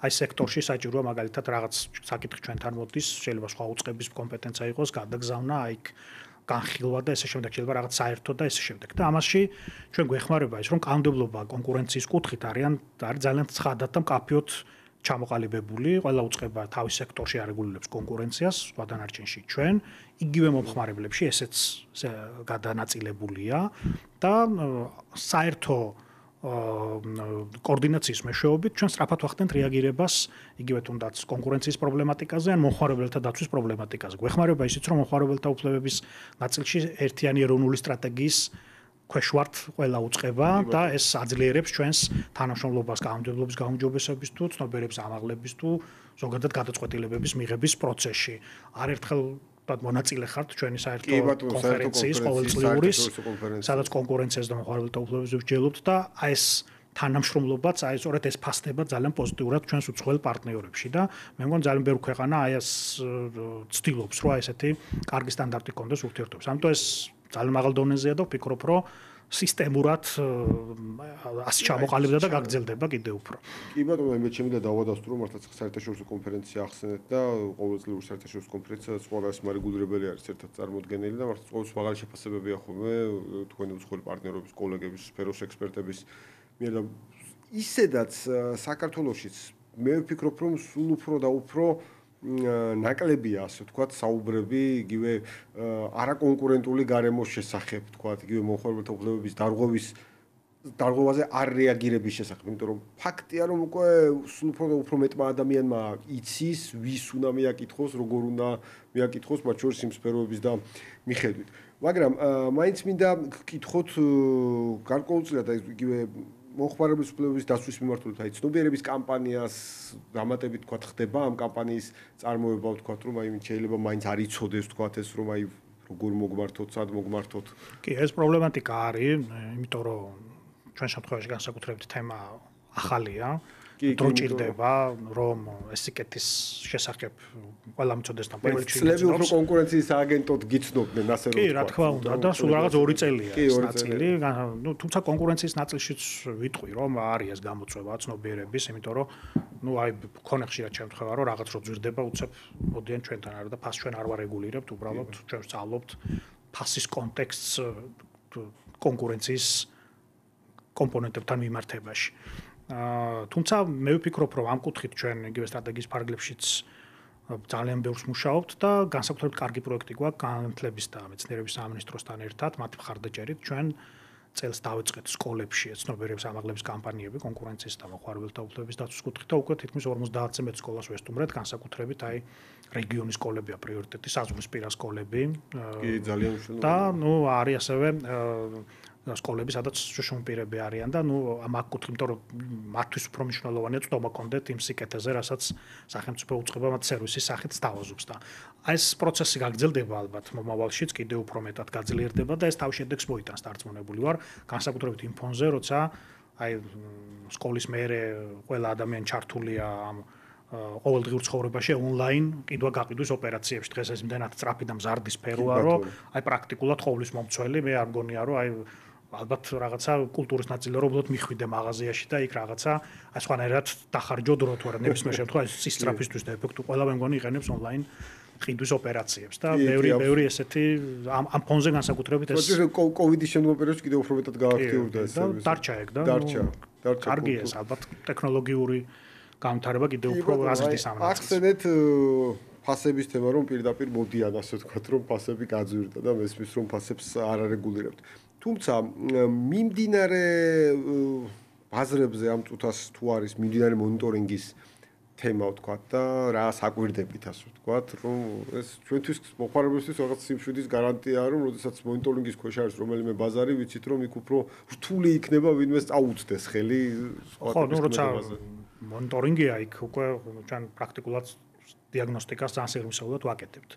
აი სექტორში საჭიროა მაგალითად რაღაც საკითხი ჩვენთან მოდის, შეიძლება სხვა უწყების კომპეტენცია იყოს, გადაგზავნა აიქ განხილვა და ესე შემდეგ, შეიძლება რაღაც საერთო და ესე შემდეგ. და ამაში ჩვენ გვეხმარება ის, რომ კანონმდებლობა კონკურენციის კუთხით არის ძალიან ცხადად და მკაფიოდ ჩამოყალიბებული, ყველა უწყება თავის სექტორში არეგულირებს კონკურენციას, სხვა დანარჩენში ჩვენ, იგივე მომხმარებლებში ესეც გადანაწილებულია და საერთო კოორდინაციის მეშვეობით ჩვენ სწრაფად ვახდენთ რეაგირებას იგივე თუნდაც კონკურენციის პრობლემატიკაზე ან მომხმარებელთა დაცვის პრობლემატიკაზე. გვეხმარება ისიც, რომ მომხმარებელთა უფლებების ნაწილში ერთიანი ეროვნული სტრატეგიის ქვეშ ვართ ყველა უწყება და ეს აძლიერებს ჩვენს თანამშრომლობას კანონმდებლობის გაუმჯობესების თუ ცნობიერების ამაღლების თუ ზოგადად გადაწყვეტილებების მიღების პროცესში. არერთხელ მონაწილე ხართ ჩვენი საერთო კონფერენციის ყოველწლიური, სადაც კონკურენციას და მომხმარებელთა უფლებებს ვსჯელობთ და აი ეს თანამშრომლობაც აი სწორედ ეს ფასდება ძალიან პოზიტიურად ჩვენს უცხოელ პარტნიორებში და მე მგონი ძალიან ბევრი ქვეყანა აი ეს ცდილობს, რომ ესეთი კარგი სტანდარტი კონდეს ურთიერთობებს. ამიტომ ეს ძალიან მაღალ დონეზეა და ვფიქრობ, რომ სისტემურად ასე ჩამოყალიბდა და გაგრძელდება კიდევ უფრო. კი ბატონო, მე ჩემი და დავადასტურო მართლაც საერთაშორისო კონფერენცია ახსენეთ და ყოველწლიური საერთაშორისო კონფერენცია სხვადასხვა მარეგულირებელი არის ერთად წარმოდგენილი და მართლაც ყოველთვის მაღალი შეფასებებია ხოლმე თქვენი უცხოელი პარტნიორების, კოლეგების, სფეროს ექსპერტების მიერ და ისედაც საქართველოშიც მე ვფიქრობ, რომ სულ უფრო და უფრო ნაკლებია, ასე ვთქვათ, საუბრები იგივე არაკონკურენტული გარემოს შესახებ, ვთქვათ, იგივე მომხმარებელთა უფლებების დარღვევაზე არ რეაგირების შესახებ, იმიტომ რომ ფაქტია, რომ უკვე სულ უფრო და უფრო მეტმა ადამიანმა იცის, ვის უნდა მიაკითხოს, როგორ უნდა მიაკითხოს, მათ შორის იმ სფეროების და მიხედვით. მაგრამ მაინც მინდა გკითხოთ გარკვეულწილად იგივე მომხმარებლის უფლებების დაცვის მიმართულებით, აი ცნობიერების კამპანიას დამატებით თქვა ხდება ამ კამპანიის წარმოება, თქვა რომ აი შეიძლება მაინც არ იცოდეს თქვა ეს რომ აი როგორ მოგმართოთ, სად მოგმართოთ. კი, ეს პრობლემატიკა არის, იმიტომ რომ ჩვენ შემთხვევაში განსაკუთრებით თემა ახალია. დრო ჭირდება, რომ ეს სიკეთის შესახებ ყველა მიცოდეს და პირველ რიგში წლები უფრო კონკურენციის აგენტოდ გიცნობდნენ, ასე რომ კი, რა თქმა უნდა და სულ რაღაც 2 წელია ეს ნაწილი. ნუ თუმცა კონკურენციის ნაწილშიც ვიტყვი, რომ არის ეს გამოწვევა ცნობიერების, იმიტომ რომ ნუ აი მქონე ხშირად შემთხვევა, რომ რაღაც რო ძვირდება, უცებ მოდიან ჩვენთან არა და ფას ჩვენ არ ვარეგულირებთ, უბრალოდ ჩვენ ვსწავლობთ ფასის კონტექსტს კონკურენციის კომპონენტებთან მიმართებაში. თუმცა მე ვფიქრობ, რომ ამ კუთხით ჩვენ იგივე სტრატეგიის ფარგლებშიც ძალიან ბევრს მუშაობთ და განსაკუთრებით კარგი პროექტი გვაქვს განათლების და მეცნიერების სამინისტროსთან ერთად, მათ მხარდაჭერით ჩვენ წელს დავიწყეთ სკოლებში ცნობიერების ამაღლების კამპანიები კონკურენციის და მომხმარებელთა უფლებების დაცვის კუთხით და უკვე თითქმის 50-ზე მეტ სკოლას ვესტუმრეთ, განსაკუთრებით აი რეგიონის სკოლებია პრიორიტეტი, საზღვრისპირა სკოლები. კი, ძალიან მნიშვნელოვანია. და ნუ არის ასევე სკოლები, სადაც შუშუმპირები არიან და ნუ ამ კუთხით, იმიტომ რომ მათთვის უფრო მნიშვნელოვანია წვდომა კონდეთ იმ სიკეთეზე, რასაც სახელმწიფო უწყება მათ სერვისის სახით სთავაზობს და აი ეს პროცესი გაგრძელდება ალბათ მომავალშიც კიდევ უფრო მეტად გაძლიერდება და ეს თავის შედეგს მოიტანს დარწმუნებული ვარ, განსაკუთრებით იმ ფონზე, როცა აი სკოლის მერე ყველა ადამიანი ჩართულია ამ ყოველდღიურ ცხოვრებაში ონლაინ ყიდვა-გაყიდვის ოპერაციებში. დღეს ეს იმდენად სწრაფი და მზარდი სფეროა, რომ აი პრაქტიკულად ყოვლის მომცველი მე არ მგონია, რომ აი ალბათ რაღაცა კულტურის ნაწილი რომ უბრალოდ მიხვიდე მაღაზიაში და იქ რაღაცა აი სხვანაირად დახარჯო დრო თუ არა ნებისმიერ შემთხვევაში სისწრაფისთვის და ეფექტურ ყველა მე მგონი იყენებს ონლაინ ყიდვის ოპერაციებს და ბევრი ესეთი ამ ფონზე განსაკუთრებით ეს კოვიდის შემდგომ პერიოდში კიდევ უფრო მეტად გააქტიურდა ეს სერვისი. დარჩა ეგ და კარგი ეს ალბათ ტექნოლოგიური გამთარება კიდევ უფრო გაზრდის ამ ნაწილს. ახსენეთ ფასების თემა რომ პირდაპირ მოდიან ასე ვთქვათ რომ ფასები გაძვირდა და მესმის რომ ფასებს არ არეგულირებთ. თუმცა მიმდინარე ბაზრებზე ამ წუთას თუ არის მიმდინარე მონიტორინგის თემა ვთქვათ და რა საკვირდებით ასე ვთქვათ რომ ეს ჩვენთვის მოხარებისთვის რაღაც სიმშვიდის გარანტიაა რომ როდესაც მონიტორინგის ქვეშ არის რომელიმე ბაზარი ვიცით რომ იქ უფრო რთული იქნება ვინმე წაუწდეს ხელი სხვა ტექნოლოგიაზე. მონიტორინგია იქ უკვე ჩვენ პრაქტიკულად დიაგნოსტიკას ძალიან სერიოზულად ვაკეთებთ.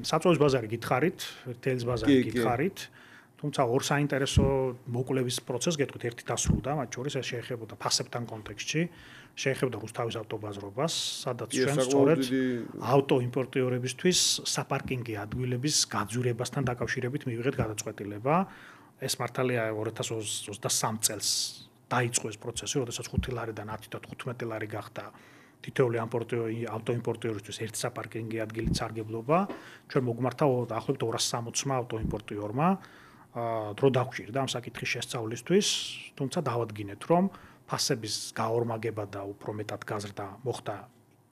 საწვავის ბაზარი გითხარით, რიტეილის ბაზარი გითხარით თუმცა ორ საინტერესო მოკვლევის პროცესს გეტყვით, ერთი დასრულდა, მათ შორის ეს შეეხებოდა ფასებთან კონტექსტში, შეეხებოდა რუსთავის ავტობაზრობას, სადაც ჩვენ სწორედ ავტოიმპორტიორებისთვის საპარკინგი ადგილების გაძვირებასთან დაკავშირებით მივიღეთ გადაწყვეტილება. ეს მართალია 2023 წელს დაიწყო ეს პროცესი, როდესაც 5 ლარიდან 10-15 ლარი გახდა თითოეული ავტოიმპორტიორისთვის ერთი საპარკინგი ადგილით სარგებლობა. ჩვენ მოგმართა დაახლოებით 260 ავტოიმპორტიორმა დრო დაგვჭირდა ამ საკითხის შესწავლისთვის, თუმცა დავადგინეთ, რომ ფასების გაორმაგება და უფრო მეტად გაზრდა მოხდა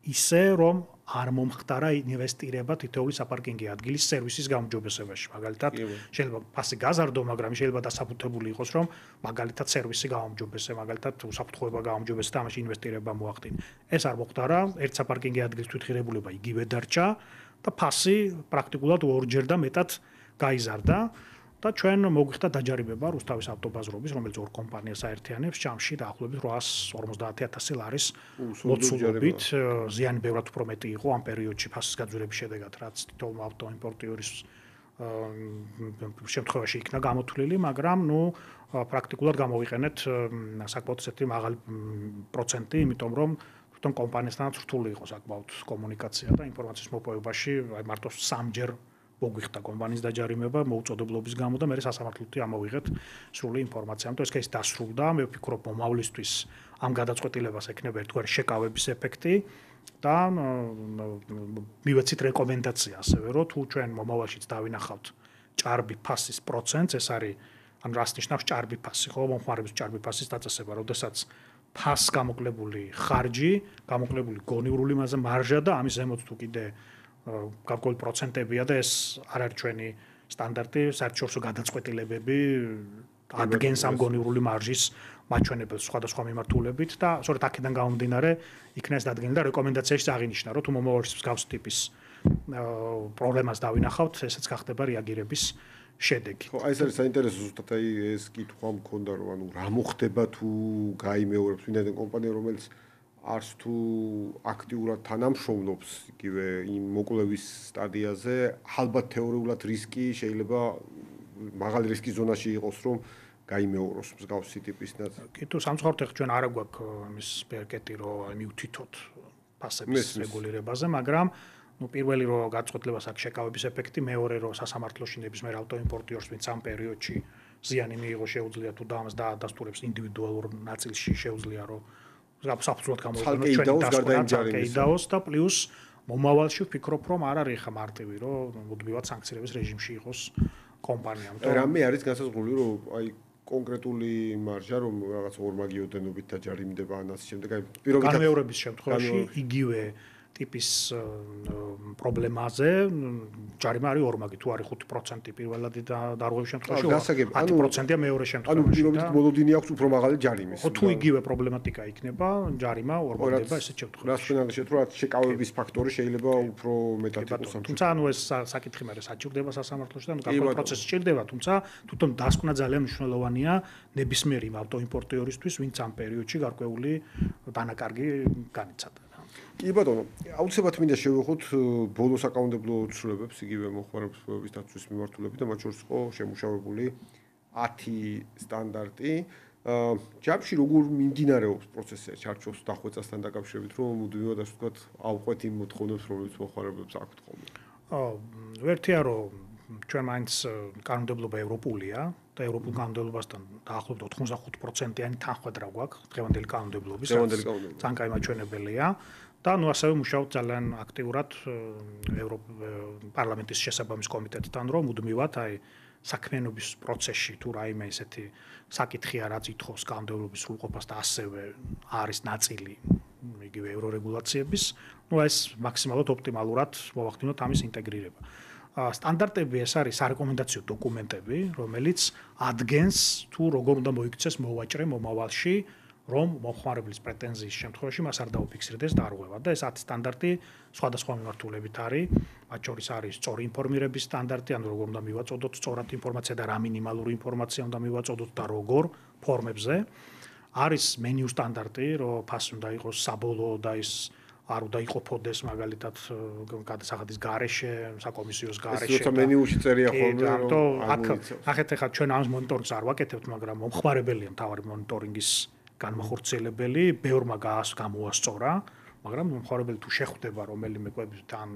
ისე, რომ არ მომხდარა ინვესტირება თითოეული საპარკინგი ადგილის სერვისის გაუმჯობესებაში. მაგალითად, შეიძლება ფასი გაზარდო, მაგრამ შეიძლება დასაბუთებული იყოს, რომ მაგალითად სერვისი გაუმჯობესე, მაგალითად უსაფრთხოება გაუმჯობესე და ამაში ინვესტირება მოახდინა. ეს არ მოხდარა, ერთ საპარკინგი ადგილის თვითღირებულება იგივე დარჩა და ფასი პრაქტიკულად ორჯერ და მეტად გაიზარდა. და ჩვენ მოგვიხდა დაჯარიმება რუსთავის ავტობაზრობის, რომელიც ორ კომპანიას აერთიანებს, ჯამში დაახლოებით 850,000 ლარის მოცულობით. ზიანი ბევრად უფრო მეტი იყო ამ პერიოდში ფასის გაძვირების შედეგად, რაც თითოეულ ავტოიმპორტიორის შემთხვევაში იქნა გამოთვლილი, მაგრამ პრაქტიკულად გამოვიყენეთ საკმაოდ ესეთი მაღალი პროცენტი, იმიტომ რომ თვითონ კომპანიასთანაც რთული იყო საკმაოდ კომუნიკაცია და ინფორმაციის მოპოვებაში, მარტო 3ჯერ მოგვიხდა კომპანიის დაჯარიმება მოუწოდებლობის გამო და მე სასამართლოთი ამოვიღეთ სრული ინფორმაცია. ამიტომ ეს კეისი დასრულდა. მე ვფიქრობ, მომავლისთვის ამ გადაწყვეტილებას ექნება ერთგვარი შეკავების ეფექტი და მივეცით რეკომენდაცია ასევე, რომ თუ ჩვენ მომავალშიც დავინახავთ ჭარბი ფასის პროცენტს, ეს არის ან რას ნიშნავს ჭარბი ფასი, ხო, მომხმარების ჭარბი ფასის დაწესება, როდესაც ფასს გამოკლებული ხარჯი, გამოკლებული გონივრული მარჟა და ამის ზემოთ თუ კიდე გარკვეული პროცენტებია და ეს არ არის ჩვენი სტანდარტი, საერთაშორისო გადაწყვეტილებები ადგენს ამ გონივრული მარჟის მაჩვენებელს სხვადასხვა მიმართულებით და სწორედ აქედან გამომდინარე იქნა ეს დადგენილი და რეკომენდაციაში აღინიშნა, რომ თუ მომავალში მსგავს ტიპის პრობლემას დავინახავთ, ესეც გახდება რეაგირების შედეგი. ხო, აი ეს არის საინტერესო ზუსტად აი ეს კითხვა მქონდა, რომ ანუ რა მოხდება თუ გაიმეორებს ვინაიდან კომპანია, რომელიც არც თუ აქტიურად თანამშრომლობს იგივე იმ მოკვლევის სტადიაზე, ალბათ თეორიულად რისკი შეიძლება მაღალი რისკის ზონაში იყოს, რომ გაიმეოროს მსგავსი ტიპის ნაწილი. კი, თუ სამწუხაროდ ჩვენ არ გვაქვს იმის პერკეტი, რომ მივთითოთ ფასების რეგულირებაზე, მაგრამ პირველი რომ გაწყვეტილებას აქვს შეკავების ეფექტი, მეორე რომ სასამართლოში ნებისმიერ ავტოიმპორტიორს, ვინც ამ პერიოდში ზიანი მიიღო, შეუძლია თუ და ამას დაადასტურებს ინდივიდუალურ ნაწილში შეუძლია რომ საფუძვლად გამოიყენოს ჩვენი დასკვნა და პლუს მომავალში ვფიქრობ, რომ არ არის ხა მარტივი, რომ მუდმივად სანქციების რეჟიმში იყოს კომპანია. რამე არის განსაზღვრული, რომ აი კონკრეტული მარჟა რომ რაღაც ორმაგი ოდენობით დაჯარიმდება ან ასე შემდეგ, აი პირობითად განმეორების შემთხვევაში იგივე ტიპის პრობლემაზე ჯარიმა არის ორმაგი, თუ არის 5% პირველადი დარღვევის შემთხვევაში, 10%-ია მეორე შემთხვევაში. ანუ პირობითად მოლოდინი აქვს უფრო მაღალი ჯარიმის. ხო, თუ იგივე პრობლემატიკა იქნება, ჯარიმა ორმაგდება ესეთ შემთხვევაში. რას თქვენ აღნიშნეთ, რომ შეკავების ფაქტორი შეიძლება უფრო მეტად იყოს ამ. თუმცა ანუ ეს საკითხი მე საჭირდება სასამართლოში და გარკვეული პროცესი სჭირდება, თუმცა თვითონ დასკვნა ძალიან მნიშვნელოვანია ნებისმიერი ავტოიმპორტიორისთვის, ვინც ამ პერიოდში გარკვეული დანაკარგი განიცადა. კი ბატონო, აუცილებლად მინდა შევეხოთ ბოლო საკანონმდებლო ცვლილებებს იგივე მომხმარებლების დაცვის მიმართულებით და მათ შორის იყო შემუშავებული 10 სტანდარტი. ჯამში როგორ მიმდინარეობს პროცესი ჩარჩოს დახვეწასთან დაკავშირებით, რომ მუდმივად ასე ვთქვათ, ავყვეთ იმ მოთხოვნებს, რომლებიც მომხმარებლებს აქვთ ხოლმე. ვერთია რომ ჩვენ მაინც კანონმდებლობა ევროპულია და ევროპულ კანონმდებლობასთან დაახლოებით 85%-იანი თანხმდრა გვაქვს დღევანდელი კანონმდებლობის. ძალიან კაი მაჩვენებელია. და ასევე მუშაობთ ძალიან აქტიურად პარლამენტის შესაბამის კომიტეტთან, რომ მუდმივად აი საქმიანობის პროცესში თუ რაიმე ესეთი საკითხია, რაც ითხოვს კანონმდებლობის სრულყოფას და ასევე არის ნაწილი იგივე ევრორეგულაციების, ეს მაქსიმალურად ოპტიმალურად მოვახდინოთ ამის ინტეგრირება. სტანდარტები ეს არის სარეკომენდაციო დოკუმენტები, რომელიც ადგენს თუ როგორ უნდა მოიქცეს მოვაჭრე მომავალში, რომ მომხმარებლის პრეტენზიის შემთხვევაში მას არ დაუფიქსირდეს დარღვევა და ეს 10 სტანდარტი სხვადასხვა მიმართულებით არის. მათ შორის არის სწორი ინფორმირების სტანდარტი, ანუ როგორ უნდა მივაწოდოთ სწორად ინფორმაცია და რა მინიმალური ინფორმაცია უნდა მივაწოდოთ და როგორ ფორმებზე. არის მენიუ სტანდარტი, რომ ფასი უნდა იყოს საბოლოო და ის არ უნდა იყოფოდეს მაგალითად გადასახადის გარეშე, საკომისიოს გარეშე. ეს როცა მენიუში წერია ხოლმე, ახეთ ახლა ჩვენ ამას მონიტორინგს არ ვაკეთებთ, მაგრამ მომხმარებელია მთავარი მონიტორინგის განმახორციელებელი, ბევრმა გამოასწორა, მაგრამ მომხმარებელი თუ შეხვდება რომელიმე კვებთან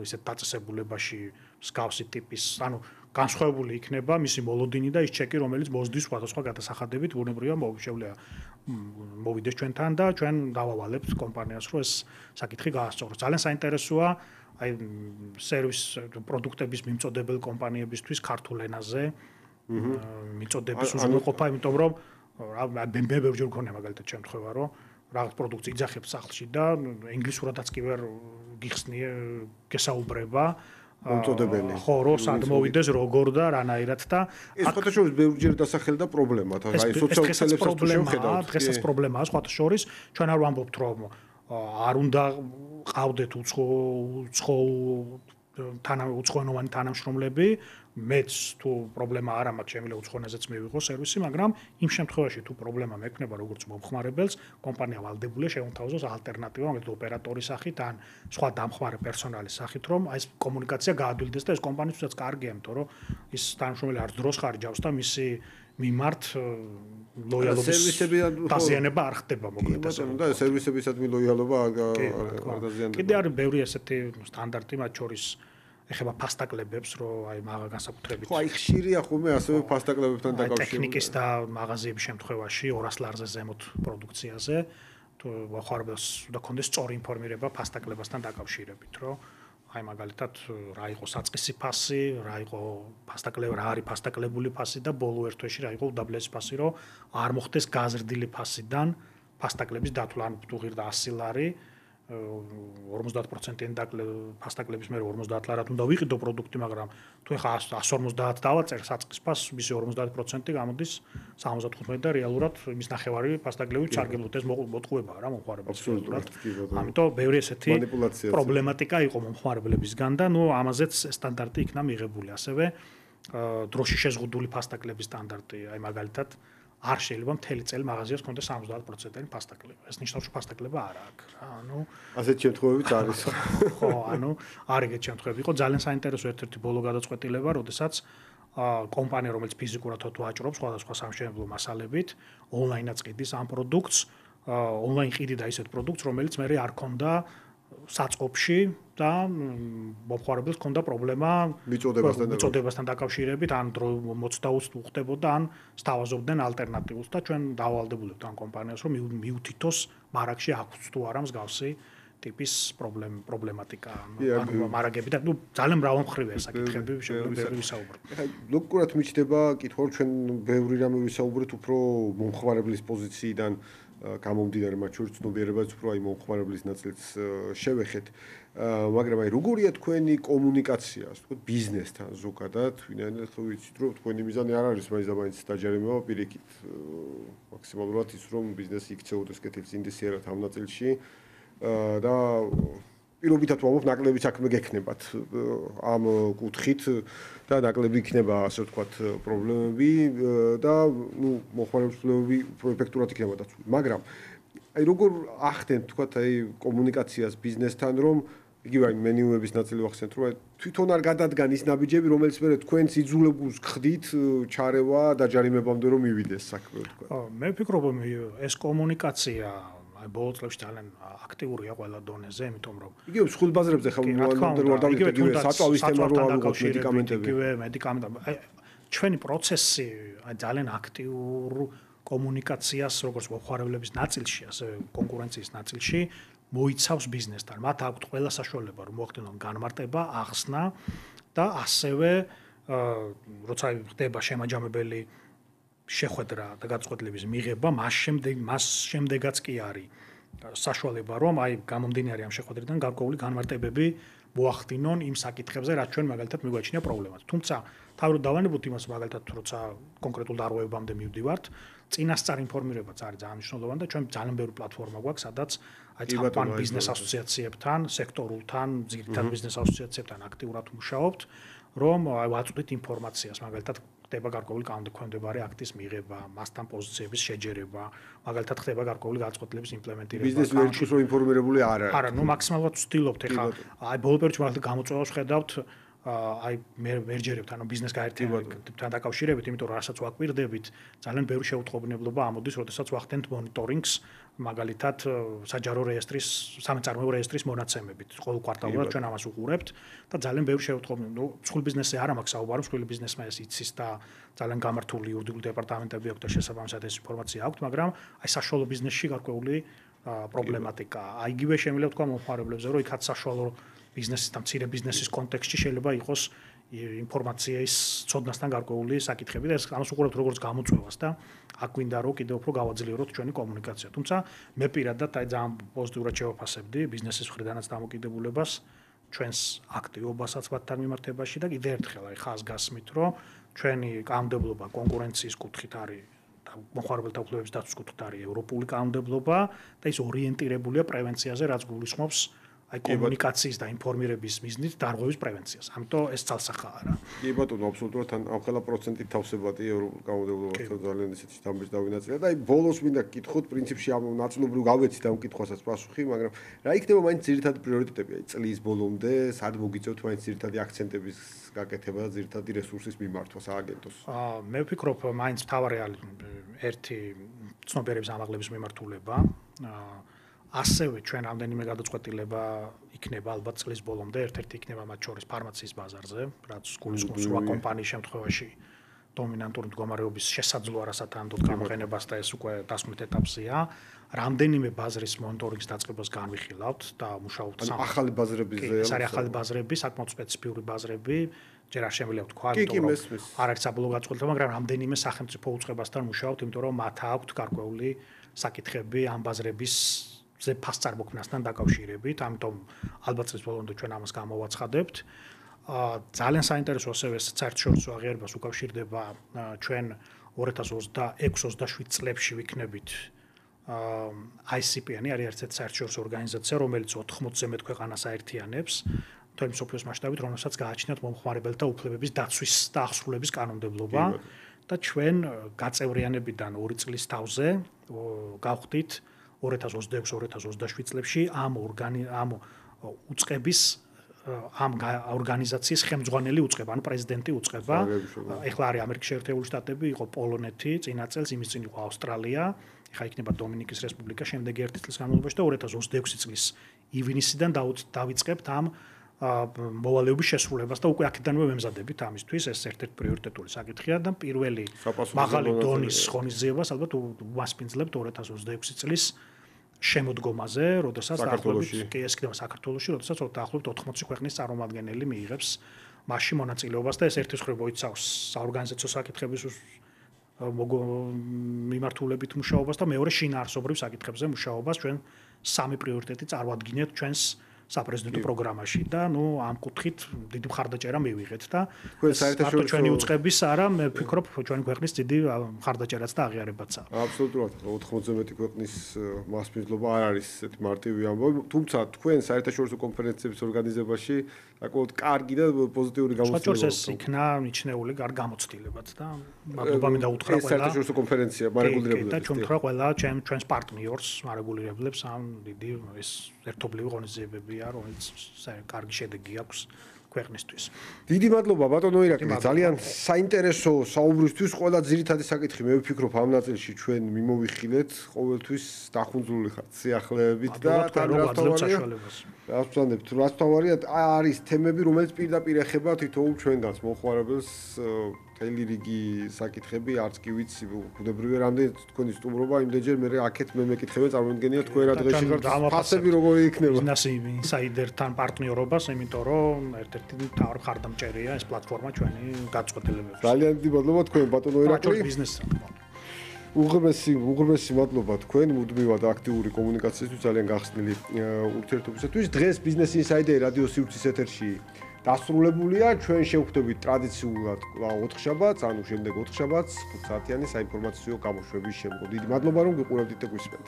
ისეთ დაწესებულებაში მსგავსი ტიპის, ანუ განსხვავებული იქნება მისი მოლოდინი და ის ჩეკი, რომელიც მოსდის სხვადასხვა გადასახადებით, ბუნებრივია შეუძლია მოვიდეს ჩვენთან და ჩვენ დავავალებთ კომპანიას, რომ ეს საკითხი გაასწოროს. ძალიან საინტერესოა აი სერვის პროდუქტების მიმწოდებელ კომპანიებისთვის ქართულ ენაზე მიწოდების უზრუნველყოფა, იმიტომ რომ მე ბევრჯერ მქონია მაგალითად შემთხვევა, რომ რაღაც პროდუქტს იძახებს სახლში და ინგლისურადაც კი ვერ გესაუბრება მომწოდებელი. ხო, რო სად მოვიდეს, როგორ და რანაირად და ეს ხოთაშორის ბევრჯერ დასახელდა პრობლემად, აი სოციალურ ქსელებსაც თუ შევხედავთ. დღესაც პრობლემაა ხოთაშორის, ჩვენ არ ვამბობთ რომ არ უნდა ყავდეთ უცხოენოვანი თანამშრომლები, მეც თუ პრობლემა არ მაქვს, შემიძლია უცხოენაზეც მივიღო სერვისი, მაგრამ იმ შემთხვევაში თუ პრობლემა მექნება როგორც მომხმარებელს, კომპანია ვალდებულია შეუნთავაზოს ალტერნატივა, მაგალითად ოპერატორის სახით ან სხვა დამხმარე პერსონალის სახით, რომ აი ეს კომუნიკაცია გაადვილდეს და ეს კომპანიისთვისაც კარგია, იმიტომ რომ ის თანამშრომელი არ დროს ხარჯავს და მისი მიმართ ლოიალობის დაზიანება არ ხდება მოკლედ ასე. და სერვისებისადმი ლოიალობა არ დაზიანდება. კიდე არის ბევრი ესეთი სტანდარტი, მათ შორის ეხება ფასტაკლებებს, რომ აი განსაკუთრებით. ხო, აი ხშირია ხოლმე ასევე ფასტაკლებებთან დაკავშირებული. ტექნიკის და მაღაზიების შემთხვევაში 200 ლარზე ზემოთ პროდუქციაზე თუ მოხარებელს უნდა კონდეს სწორი ინფორმირება ფასტაკლებასთან დაკავშირებით, რომ აი მაგალითად რა იყო საწყისი ფასი, რა იყო ფასტაკლები, რა არის ფასტაკლებული ფასი და ბოლო ერთ თვეში რა იყო უდაბლესი ფასი, რომ არ მოხდეს გაზრდილი ფასიდან ფასტაკლების დათვლა, ან თუ ღირდა 100 ლარი 50%-იანი ფასტაკლების მე 50 ლარად უნდა ვიყიდო პროდუქტი, მაგრამ თუ ეხა 150 დავაწერ საწყის ფასს, მისი 50% გამოდის 75 და რეალურად იმის ნახევარი ფასტაკლებით სარგებლობთ, ეს მოტყუებაა რა მომხმარებელს. ამიტომ ბევრი ესეთი პრობლემატიკა იყო მომხმარებლებისგან და ნუ ამაზეც სტანდარტი იქნა მიღებული, ასევე დროში შეზღუდული ფასტაკლების სტანდარტი, აი მაგალითად არ შეიძლება მთელი წელი მაღაზიას კონდეს 70%-იანი ფასტაკლება. ეს ნიშნავს, რომ ფასტაკლება არ აქვს რა. ანუ ასეთ შემთხვევებიც არის. ხო, ანუ არ ეგეთ შემთხვევები იყო. ძალიან საინტერესო ერთ-ერთი ბოლო გადაწყვეტილება, როდესაც კომპანია, რომელიც ფიზიკურად ვაჭრობს სხვადასხვა სამშენებლო მასალებით, ონლაინაც ყიდის ამ პროდუქტს, ონლაინ ყიდიდა ისეთ პროდუქტს, რომელიც მე არ ქონდა საწყობში და მომხმარებელს ქონდა პრობლემა მიწოდებასთან დაკავშირებით, ან დრო მოცდაუს უხდებოდა, ან სთავაზობდნენ ალტერნატივას და ჩვენ დავალდებულებთ ამ კომპანიას, რომ მიუთითოს მარაგში აქვს თუ არა მსგავსი ტიპის პრობლემატიკა, ანუ მარაგები და ნუ ძალიან მრავალმხრივია საკითხები, შეგვიძლია ვისაუბროთ. ეხლა ლოგიკურად მიჩნდება კითხვა, რომ ჩვენ ბევრი რამე ვისაუბრეთ უფრო მომხმარებლის პოზიციიდან გამომდინარე, მათ შორის ცნობიერებაც უფრო აი მომხმარებლის ნაწილს შევეხეთ, მაგრამ აი როგორია თქვენი კომუნიკაცია, ასე ვთქვათ, ბიზნესთან ზოგადად, ვინაიდან ხო ვიცით, რომ თქვენი მიზანი არ არის მაინც და მაინც დაჯერებება პირიქით მაქსიმალურად ის, რომ ბიზნესი იქცეოდეს კეთილსინდისიერად ამ ნაწილში და პირობითად ვამბობ, ნაკლები საქმე გექნებათ ამ კუთხით და ნაკლები იქნება, ასე ვთქვათ, პრობლემები და ნუ მომხმარებლის პრობლემები უფრო ეფექტურად იქნება დაცული. მაგრამ აი როგორ ახდენთ, ვთქვათ, აი კომუნიკაციას ბიზნესთან, რომ იგივე აი მენიუების ნაწილი ვახსენეთ, რომ თვითონ არ გადადგან ის ნაბიჯები, რომელიც მე თქვენს იძულებულს გხდით ჩარევა და ჯარიმებამდე რომ მივიდეს საქმე, ვთქვათ. მე ვფიქრობ, ეს კომუნიკაცია აი ბოლო წლებში ძალიან აქტიურია ყველა დონეზე, იმიტომ რომ იგივე მსხვილ ბაზრებზე ხა ვარ დავიდეთ იგივე საწვავის თემა რო ავიღოთ მედიკამენტები. იგივე მედიკამენტები. აი ჩვენი პროცესი აი ძალიან აქტიურ კომუნიკაციას როგორც მომხმარებლების ნაწილში, ასევე კონკურენციის ნაწილში მოიცავს ბიზნესთან. მათ აქვთ ყველა საშუალება რომ მოახდინონ განმარტება, ახსნა და ასევე როცა ხდება შემაჯამებელი შეხვედრა და გაწყვეტილების მიღება, მას შემდეგაც კი არის საშუალება, რომ აი გამომდინარე ამ შეხვედრიდან გარკვეული განმარტებები მოახდინონ იმ საკითხებზე, რაც ჩვენ მაგალითად მიგვაჩნია პრობლემად. თუმცა თავად დავანებოთ იმას, მაგალითად, როცა კონკრეტულ დარღვევებამდე მივდივართ, წინასწარ ინფორმირებაც არის ძალიან მნიშვნელოვანი და ჩვენ ძალიან ბევრი პლატფორმა გვაქვს, სადაც აი წყალბან ბიზნეს ასოციაციებთან, სექტორულთან, ძირითად ბიზნეს ასოციაციებთან აქტიურად მუშაობთ, რომ აი ვაწვდით ინფორმაციას, მაგალითად ხდება გარკვეული კანონმდებლობარი აქტის მიღება, მასთან პოზიციების შეჯერება, მაგალითად ხდება გარკვეული განწყობილების იმპლემენტირება. ბიზნესი ვერ ჭირს რომ ინფორმირებული არ არის. არა, максимალურად ვცდილობთ ეხლა აი ბოლო პერიოდში მაგალითად გამოწვევას ხედავთ აი მერჯერებთან, ანუ ბიზნეს გაერთიანებთან დაკავშირებით, იმიტომ რომ რასაც ვაკვირდებით, ძალიან ბევრი შეუტყობინებლობა ამოდის, როდესაც ვახდენთ მონიტორინგს, მაგალითად საჯარო რეესტრის, სამეწარმოებო რეესტრის მონაცემებით. ყოველ კვარტალურად ჩვენ ამას უყურებთ და ძალიან ბევრი შეუტყობინებელია. ნუ მსხვილ ბიზნესზე არ მაქვს საუბარი, მსხვილ ბიზნესმა ეს იცის და ძალიან გამართული იურიდიული დეპარტამენტები აქვს და შესაბამისად ეს ინფორმაცია აქვს, მაგრამ აი საშუალო ბიზნესში გარკვეული პრობლემატიკა. აი იგივე შემიძლია თქვა მომხმარებლებზე, რომ იქაც საშუალო ბიზნესის და მცირე ბიზნესის კონტექსტში შეიძლება იყოს ინფორმაციის ცოდნასთან გარკვეული საკითხები და ეს ამას უყურებთ როგორც გამოწვევას და აქ გვინდა რომ კიდევ უფრო გავაძლიეროთ ჩვენი კომუნიკაცია. თუმცა მე პირადად აი ძალიან პოზიტიურად შევაფასებდი ბიზნესის მხრიდანაც დამოკიდებულებას, ჩვენს აქტივობასაც მათთან მიმართებაში და კიდევ ერთხელ აი ხაზს გასმით, რომ ჩვენი კანონმდებლობა კონკურენციის კუთხით არის და მომხმარებელთა უფლებების დაცვის კუთხით არის ევროპული კანონმდებლობა და ის ორიენტირებულია პრევენციაზე, რაც გულისხმობს აი კომუნიკაციის და ინფორმირების მიზნით დარღვევის პრევენციას. ამიტომ ეს ძალსახაა რა. კი ბატონო, აბსოლუტურად ამ ხელა პროცენტით თავსებადი ევროპულ კანონმდებლობასთან ძალიან ისეთი დამბეჭ დავინაწილე და აი ბოლოს მინდა გკითხოთ, პრინციპში ამ ნაწილობრივ გავეცით ამ კითხვასაც პასუხი, მაგრამ რა იქნება მაინც ძირითადი პრიორიტეტები აი წლის ბოლომდე, სად მოგიწევთ მაინც ძირითადი აქცენტების გაკეთება და ძირითადი რესურსის მიმართვა სააგენტოს? მე ვფიქრობ, მაინც მთავარი ერთი ცნობიერების ამაღლების მიმართულება. ასევე ჩვენ რამდენიმე გადაწყვეტილება იქნება ალბათ წლის ბოლომდე, ერთ-ერთი იქნება მათ შორის ფარმაციის ბაზარზე, რაც გულისხმობს რა კომპანიის შემთხვევაში დომინანტური მდგომარეობის შესაძლო არასათანადოდ გამოყენებას და ეს უკვე დასმით ეტაპზეა. რამდენიმე ბაზრის მონიტორინგის დაწყებას განვიხილავთ და მუშაობთ ახალი ბაზრებიზე. ეს არის ახალი ბაზრები, საკმაოდ სპეციფიური ბაზრები, ჯერ არ შემიძლია ვთქვა, იმიტომ რომ არ არის საბოლოო გადაწყვეტილება, მაგრამ რამდენიმე სახელმწიფო უწყებასთან მუშაობთ, იმიტომ რომ მათ აქვთ გარკვეული საკითხები ამ ბაზრების ზე ფასწარმოქმნასთან დაკავშირებით, ამიტომ ალბათ წლის ბოლომდე ჩვენ ამას გამოვაცხადებთ. ძალიან საინტერესო ასევე საერთაშორისო აღიარებას უკავშირდება ჩვენ 2026-27 წლებში ვიქნებით ICP-ანი არის ერთ-ერთი საერთაშორისო ორგანიზაცია, რომელიც 80-ზე მეტ ქვეყანას აერთიანებს, მთელი მსოფლიოს მასშტაბით, რომელსაც გააჩნიათ მომხმარებელთა უფლებების დაცვის და აღსრულების კანონმდებლობა და ჩვენ გაწევრიანებიდან 2 წლის თავზე გავხდით 2026-2027 წლებში ამ უწყების ამ ორგანიზაციის ხელმძღვანელი უწყება, ანუ პრეზიდენტი უწყება. ეხლა არის ამერიკის შეერთებული შტატები, იყო პოლონეთი, წინა წელს იმის წინ იყო ავსტრალია, ეხლა იქნება დომინიკის რესპუბლიკა შემდეგი 1 წლის განმავლობაში და 2026 წლის ივნისიდან დავიწყებთ ამ მოვალეობის შესრულებას და უკვე აქედანვე ვემზადებით ამისთვის, ეს ერთ-ერთი პრიორიტეტული საკითხია და პირველი მაღალი დონის ღონისძიებას ალბათ ვასპინძლებთ 2026 წლის შემოდგომაზე, როდესაც დაახლოებით ეს იქნება საქართველოში, როდესაც დაახლოებით 80 ქვეყნის წარმომადგენელი მიიღებს მასში მონაწილეობას და ეს ერთის მხრივ მოიცავს საორგანიზაციო საკითხების მიმართულებით მუშაობას და მეორე შინაარსობრივ საკითხებზე მუშაობას. ჩვენ სამი პრიორიტეტი წარვადგინეთ ჩვენს საპრეზიდენტო პროგრამაში და ნუ ამ კუთხით დიდი მხარდაჭერა მივიღეთ და საერთაშორისო ჩვენი უწყების არა მე ვფიქრობ ჩვენი ქვეყნის დიდი მხარდაჭერაც და აღიარებაცაა. აბსოლუტურად 80-ზე მეტი ქვეყნის მასპინძლობა არ არის ესეთი მარტივი ამბავი, თუმცა თქვენ საერთაშორისო კონფერენციების ორგანიზებაში საკმაოდ კარგი და პოზიტიური გამოცდილება. საერთაშორისო ეს იქნა მიჩნეული კარგი გამოცდილებაც და მადლობა მინდა უთხრა ყველა საერთაშორისო კონფერენცია მარეგულირებლებს. და ჩვენ უთხრა ყველა ჩვენს პარტნიორს მარეგულირებლებს ამ დიდი ეს ერთობლივი ღონისძიებები რომელიც კარგი შედეგი აქვს ქვეყნისთვის. დიდი მადლობა ბატონო ირაკლი, ძალიან საინტერესო საუბრისთვის. ყველა ძირითადი საკითხი მე ვფიქრობ ამ ნაწილში ჩვენ მიმოვიხილეთ, ყოველთვის დახუნძურული ხართ სიახლეებით და თან რაც თავარია არის თემები, რომელიც პირდაპირ ეხება თითოეულ ჩვენგანს მომხმარებელს მთელი რიგი საკითხები, არც კი ვიცი, ბუნებრივია რამდენი თქვენი სტუმრობა, იმდენჯერ მე აქეთ მე მეკითხები წარმოგიდგენია თქვენ რა დღეში ხართ, ფასები როგორი იქნება? ბიზნეს ინსაიდერთან პარტნიორობას, იმიტომ რომ ერთ-ერთი მთავარი მხარდამჭერია ეს პლატფორმა ჩვენი გადაწყვეტილებებს. ძალიან დიდი მადლობა თქვენ ბატონო ირაკლი. უღრმესი მადლობა თქვენ მუდმივად აქტიური კომუნიკაციისთვის, ძალიან გახსნილი ურთიერთობისათვის. დღეს ბიზნეს ინსაიდერი რადიო სივრცის ეთერში დასრულებულია. ჩვენ შევხვდებით ტრადიციულად 4 შაბათს, ანუ შემდეგ 4 შაბათს 5 საათიანი საინფორმაციო გამოშვების შემდგომ. დიდი მადლობა რომ გიყურებდით და გვისმენთ.